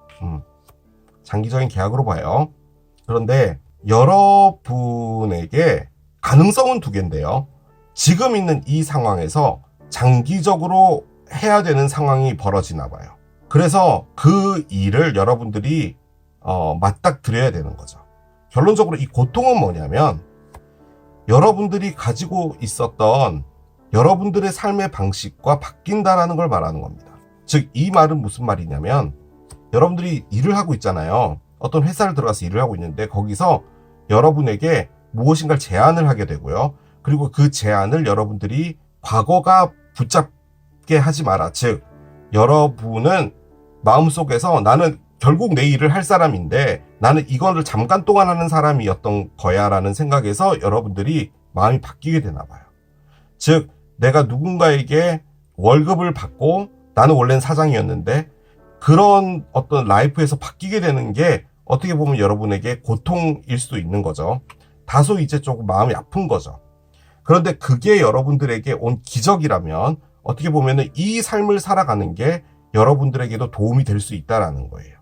장기적인 계약으로 봐요. 그런데 여러분에게 가능성은 두 개인데요. 지금 있는 이 상황에서 장기적으로 해야 되는 상황이 벌어지나 봐요. 그래서 그 일을 여러분들이 맞닥뜨려야 되는 거죠. 결론적으로 이 고통은 뭐냐면 여러분들이 가지고 있었던 여러분들의 삶의 방식과 바뀐다라는 걸 말하는 겁니다. 즉, 이 말은 무슨 말이냐면 여러분들이 일을 하고 있잖아요. 어떤 회사를 들어가서 일을 하고 있는데 거기서 여러분에게 무엇인가를 제안을 하게 되고요. 그리고 그 제안을 여러분들이 과거가 붙잡게 하지 마라. 즉, 여러분은 마음속에서 나는 결국 내 일을 할 사람인데 나는 이거를 잠깐 동안 하는 사람이었던 거야 라는 생각에서 여러분들이 마음이 바뀌게 되나 봐요. 즉, 내가 누군가에게 월급을 받고 나는 원래는 사장이었는데 그런 어떤 라이프에서 바뀌게 되는 게 어떻게 보면 여러분에게 고통일 수도 있는 거죠. 다소 이제 조금 마음이 아픈 거죠. 그런데 그게 여러분들에게 온 기적이라면 어떻게 보면은 이 삶을 살아가는 게 여러분들에게도 도움이 될 수 있다라는 거예요.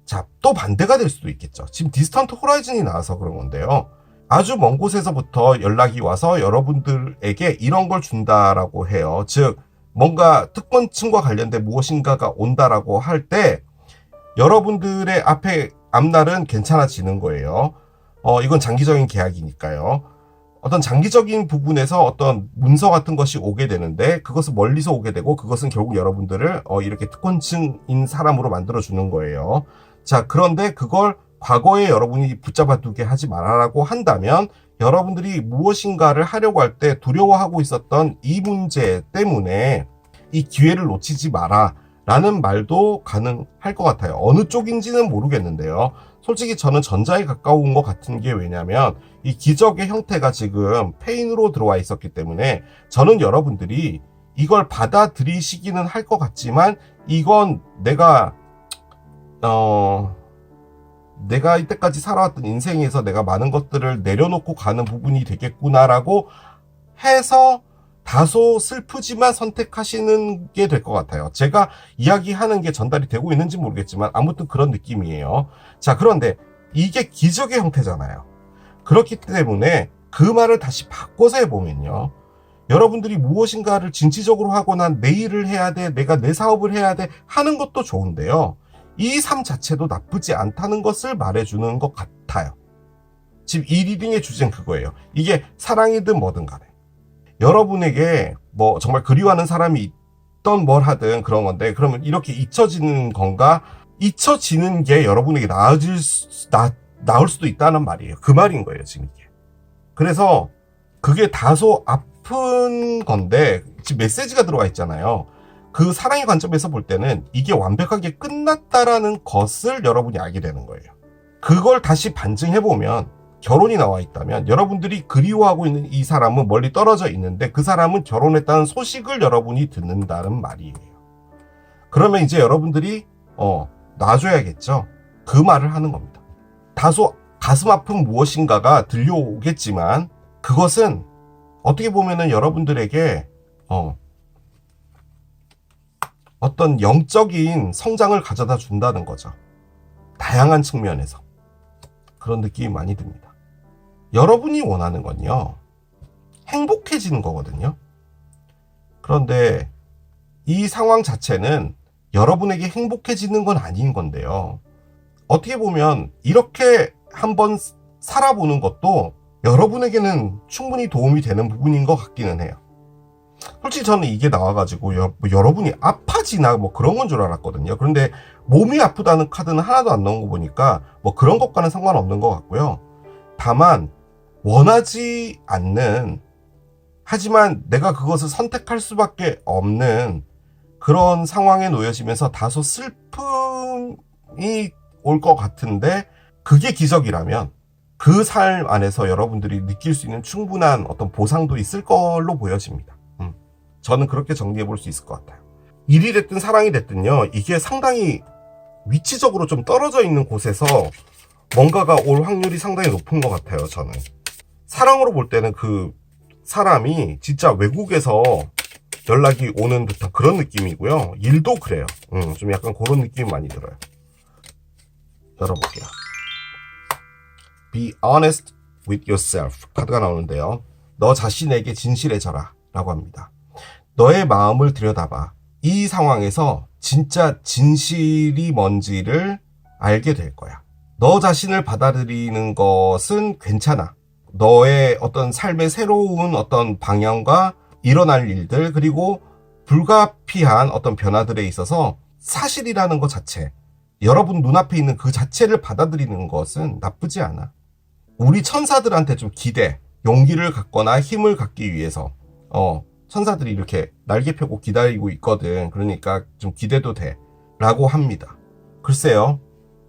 자, 또 반대가 될 수도 있겠죠. 지금 디스턴트 호라이즌이 나와서 그런 건데요. 아주 먼 곳에서부터 연락이 와서 여러분들에게 이런 걸 준다라고 해요. 즉, 뭔가 특권층과 관련된 무엇인가가 온다라고 할 때 여러분들의 앞날은 괜찮아지는 거예요. 이건 장기적인 계약이니까요. 어떤 장기적인 부분에서 어떤 문서 같은 것이 오게 되는데 그것은 멀리서 오게 되고 그것은 결국 여러분들을 이렇게 특권층인 사람으로 만들어주는 거예요. 자, 그런데 그걸 과거에 여러분이 붙잡아 두게 하지 말아라고 한다면 여러분들이 무엇인가를 하려고 할 때 두려워하고 있었던 이 문제 때문에 이 기회를 놓치지 마라 라는 말도 가능할 것 같아요. 어느 쪽인지는 모르겠는데요. 솔직히 저는 전자에 가까운 것 같은 게 왜냐면 이 기적의 형태가 지금 페인으로 들어와 있었기 때문에 저는 여러분들이 이걸 받아들이시기는 할 것 같지만 이건 내가 이때까지 살아왔던 인생에서 내가 많은 것들을 내려놓고 가는 부분이 되겠구나라고 해서 다소 슬프지만 선택하시는 게 될 것 같아요. 제가 이야기하는 게 전달이 되고 있는지 모르겠지만 아무튼 그런 느낌이에요. 자, 그런데 이게 기적의 형태잖아요. 그렇기 때문에 그 말을 다시 바꿔서 해보면요. 여러분들이 무엇인가를 진취적으로 하거나 내 일을 해야 돼, 내가 내 사업을 해야 돼 하는 것도 좋은데요. 이 삶 자체도 나쁘지 않다는 것을 말해주는 것 같아요. 지금 이 리딩의 주제는 그거예요. 이게 사랑이든 뭐든 간에. 여러분에게 뭐 정말 그리워하는 사람이 있던 뭘 하든 그런 건데 그러면 이렇게 잊혀지는 건가? 잊혀지는 게 여러분에게 나을 수도 있다는 말이에요. 그 말인 거예요, 지금 이게. 그래서 그게 다소 아픈 건데 지금 메시지가 들어가 있잖아요. 그 사랑의 관점에서 볼 때는 이게 완벽하게 끝났다라는 것을 여러분이 알게 되는 거예요. 그걸 다시 반증해보면 결혼이 나와 있다면 여러분들이 그리워하고 있는 이 사람은 멀리 떨어져 있는데 그 사람은 결혼했다는 소식을 여러분이 듣는다는 말이에요. 그러면 이제 여러분들이 놔줘야겠죠. 그 말을 하는 겁니다. 다소 가슴 아픈 무엇인가가 들려오겠지만 그것은 어떻게 보면은 여러분들에게 어떤 영적인 성장을 가져다 준다는 거죠. 다양한 측면에서. 그런 느낌이 많이 듭니다. 여러분이 원하는 건요. 행복해지는 거거든요. 그런데 이 상황 자체는 여러분에게 행복해지는 건 아닌 건데요. 어떻게 보면 이렇게 한번 살아보는 것도 여러분에게는 충분히 도움이 되는 부분인 것 같기는 해요. 솔직히 저는 이게 나와가지고 여러분이 아파지나 뭐 그런 건 줄 알았거든요. 그런데 몸이 아프다는 카드는 하나도 안 나온 거 보니까 뭐 그런 것과는 상관없는 것 같고요. 다만 원하지 않는, 하지만 내가 그것을 선택할 수밖에 없는 그런 상황에 놓여지면서 다소 슬픔이 올 것 같은데 그게 기적이라면 그 삶 안에서 여러분들이 느낄 수 있는 충분한 어떤 보상도 있을 걸로 보여집니다. 저는 그렇게 정리해 볼 수 있을 것 같아요. 일이 됐든 사랑이 됐든요. 이게 상당히 위치적으로 좀 떨어져 있는 곳에서 뭔가가 올 확률이 상당히 높은 것 같아요. 저는. 사랑으로 볼 때는 그 사람이 진짜 외국에서 연락이 오는 듯한 그런 느낌이고요. 일도 그래요. 좀 약간 그런 느낌이 많이 들어요. 열어볼게요. Be honest with yourself 카드가 나오는데요. 너 자신에게 진실해져라 라고 합니다. 너의 마음을 들여다봐. 이 상황에서 진짜 진실이 뭔지를 알게 될 거야. 너 자신을 받아들이는 것은 괜찮아. 너의 어떤 삶의 새로운 어떤 방향과 일어날 일들, 그리고 불가피한 어떤 변화들에 있어서 사실이라는 것 자체, 여러분 눈앞에 있는 그 자체를 받아들이는 것은 나쁘지 않아. 우리 천사들한테 좀 기대, 용기를 갖거나 힘을 갖기 위해서 천사들이 이렇게 날개 펴고 기다리고 있거든. 그러니까 좀 기대도 돼 라고 합니다. 글쎄요,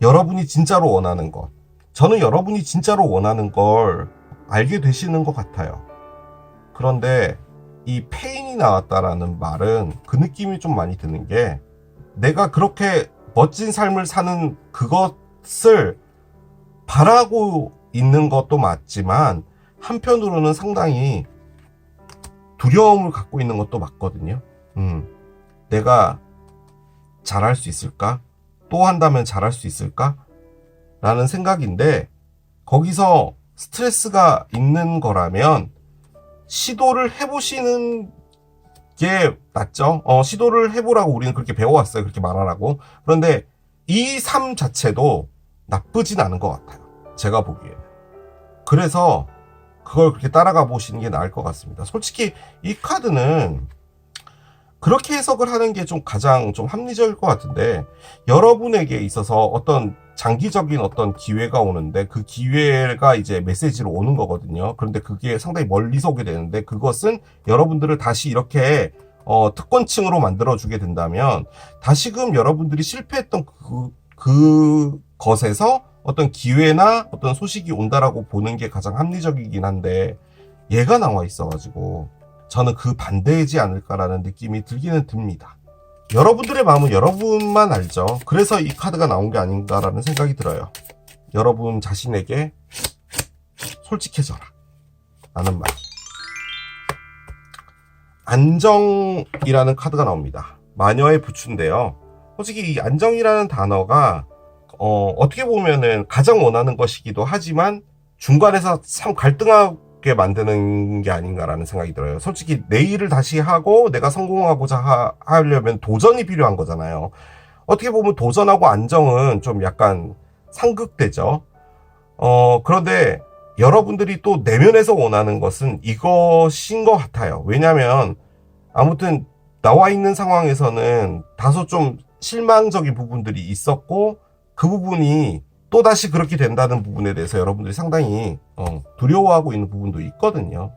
여러분이 진짜로 원하는 것, 저는 여러분이 진짜로 원하는 걸 알게 되시는 것 같아요. 그런데 이 페인이 나왔다라는 말은 그 느낌이 좀 많이 드는 게, 내가 그렇게 멋진 삶을 사는 그것을 바라고 있는 것도 맞지만 한편으로는 상당히 두려움을 갖고 있는 것도 맞거든요. 내가 잘할 수 있을까? 또 한다면 잘할 수 있을까? 라는 생각인데, 거기서 스트레스가 있는 거라면 시도를 해보시는 게 낫죠. 시도를 해보라고 우리는 그렇게 배워왔어요. 그렇게 말하라고. 그런데 이 삶 자체도 나쁘진 않은 것 같아요. 제가 보기에는. 그래서 그걸 그렇게 따라가 보시는 게 나을 것 같습니다. 솔직히 이 카드는 그렇게 해석을 하는 게 좀 가장 좀 합리적일 것 같은데, 여러분에게 있어서 어떤 장기적인 어떤 기회가 오는데 그 기회가 이제 메시지로 오는 거거든요. 그런데 그게 상당히 멀리서 오게 되는데, 그것은 여러분들을 다시 이렇게 특권층으로 만들어주게 된다면 다시금 여러분들이 실패했던 그것에서 어떤 기회나 어떤 소식이 온다라고 보는 게 가장 합리적이긴 한데, 얘가 나와 있어가지고 저는 그 반대이지 않을까라는 느낌이 들기는 듭니다. 여러분들의 마음은 여러분만 알죠. 그래서 이 카드가 나온 게 아닌가라는 생각이 들어요. 여러분 자신에게 솔직해져라 라는 말. 안정이라는 카드가 나옵니다. 마녀의 부추인데요. 솔직히 이 안정이라는 단어가 어떻게 보면은 가장 원하는 것이기도 하지만 중간에서 참 갈등하게 만드는 게 아닌가라는 생각이 들어요. 솔직히 내 일을 다시 하고 내가 성공하고자 하려면 도전이 필요한 거잖아요. 어떻게 보면 도전하고 안정은 좀 약간 상극되죠. 그런데 여러분들이 또 내면에서 원하는 것은 이것인 것 같아요. 왜냐하면 아무튼 나와 있는 상황에서는 다소 좀 실망적인 부분들이 있었고, 그 부분이 또다시 그렇게 된다는 부분에 대해서 여러분들이 상당히 두려워하고 있는 부분도 있거든요.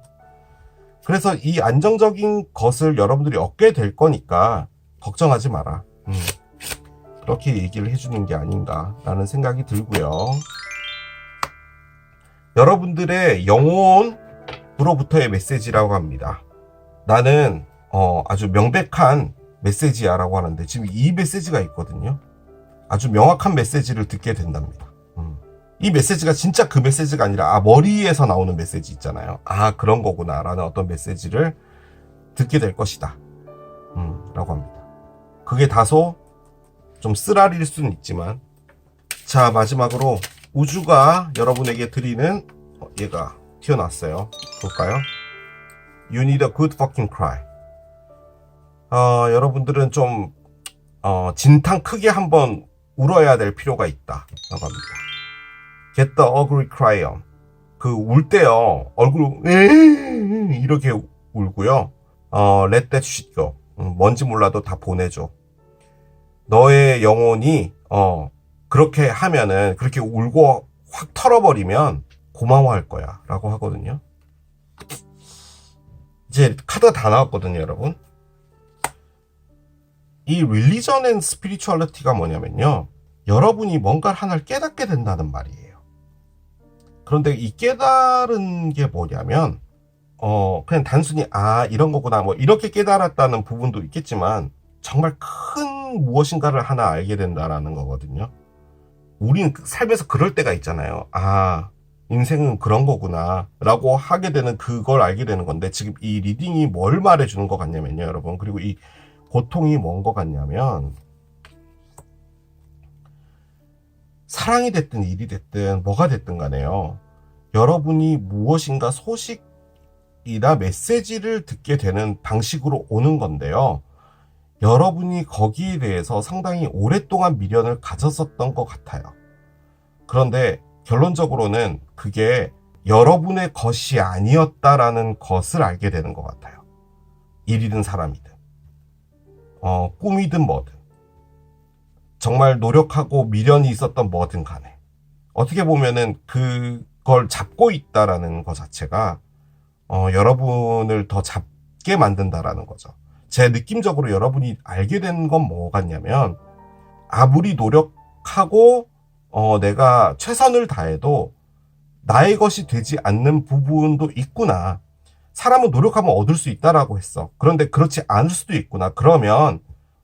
그래서 이 안정적인 것을 여러분들이 얻게 될 거니까 걱정하지 마라. 그렇게 얘기를 해주는 게 아닌가라는 생각이 들고요. 여러분들의 영혼으로부터의 메시지라고 합니다. 나는 아주 명백한 메시지야 라고 하는데, 지금 이 메시지가 있거든요. 아주 명확한 메시지를 듣게 된답니다. 이 메시지가 진짜 그 메시지가 아니라 머리에서 나오는 메시지 있잖아요. 그런 거구나 라는 어떤 메시지를 듣게 될 것이다 라고 합니다. 그게 다소 좀 쓰라릴 수는 있지만, 자, 마지막으로 우주가 여러분에게 드리는 얘가 튀어나왔어요. 볼까요? You need a good fucking cry. 여러분들은 좀 진탕 크게 한번 울어야 될 필요가 있다 라고 합니다. Get the ugly cry on. 그 울 때요, 얼굴 이렇게 울고요. Let that shit go. 뭔지 몰라도 다 보내줘. 너의 영혼이 그렇게 하면은, 그렇게 울고 확 털어버리면 고마워할 거야 라고 하거든요. 이제 카드가 다 나왔거든요, 여러분. 이 Religion and Spirituality가 뭐냐면요, 여러분이 뭔가 하나를 깨닫게 된다는 말이에요. 그런데 이 깨달은 게 뭐냐면 그냥 단순히 이런 거구나 뭐 이렇게 깨달았다는 부분도 있겠지만, 정말 큰 무엇인가를 하나 알게 된다라는 거거든요. 우리는 삶에서 그럴 때가 있잖아요. 인생은 그런 거구나 라고 하게 되는, 그걸 알게 되는 건데, 지금 이 리딩이 뭘 말해주는 것 같냐면요, 여러분. 그리고 이 고통이 뭔 것 같냐면, 사랑이 됐든 일이 됐든 뭐가 됐든 간에요, 여러분이 무엇인가 소식이나 메시지를 듣게 되는 방식으로 오는 건데요, 여러분이 거기에 대해서 상당히 오랫동안 미련을 가졌었던 것 같아요. 그런데 결론적으로는 그게 여러분의 것이 아니었다라는 것을 알게 되는 것 같아요. 일이든 사람이든, 꿈이든 뭐든, 정말 노력하고 미련이 있었던 뭐든 간에, 어떻게 보면은 그걸 잡고 있다라는 것 자체가, 여러분을 더 잡게 만든다라는 거죠. 제 느낌적으로 여러분이 알게 된 건 뭐 같냐면, 아무리 노력하고, 내가 최선을 다해도 나의 것이 되지 않는 부분도 있구나. 사람은 노력하면 얻을 수 있다라고 했어. 그런데 그렇지 않을 수도 있구나. 그러면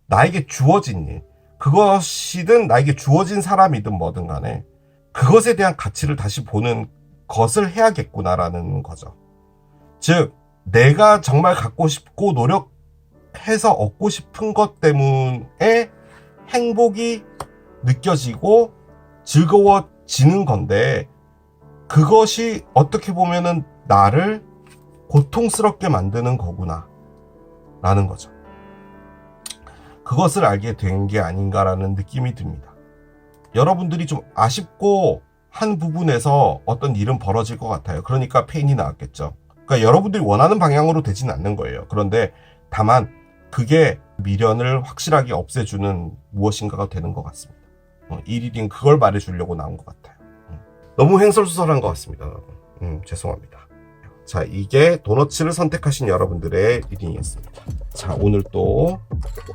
나에게 주어진 일, 그것이든 나에게 주어진 사람이든 뭐든 간에 그것에 대한 가치를 다시 보는 것을 해야겠구나라는 거죠. 즉, 내가 정말 갖고 싶고 노력해서 얻고 싶은 것 때문에 행복이 느껴지고 즐거워지는 건데, 그것이 어떻게 보면은 나를 고통스럽게 만드는 거구나 라는 거죠. 그것을 알게 된 게 아닌가라는 느낌이 듭니다. 여러분들이 좀 아쉽고 한 부분에서 어떤 일은 벌어질 것 같아요. 그러니까 페인이 나왔겠죠. 그러니까 여러분들이 원하는 방향으로 되지는 않는 거예요. 그런데 다만 그게 미련을 확실하게 없애주는 무엇인가가 되는 것 같습니다. 이 리딩 그걸 말해주려고 나온 것 같아요. 너무 횡설수설한 것 같습니다. 죄송합니다. 자, 이게 도너츠를 선택하신 여러분들의 리딩이었습니다. 자, 오늘 또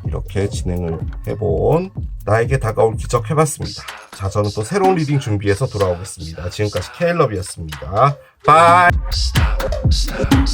이렇게 진행을 해본 나에게 다가올 기적 해봤습니다. 자, 저는 또 새로운 리딩 준비해서 돌아오겠습니다. 지금까지 케일럽이었습니다. 바이! Stop.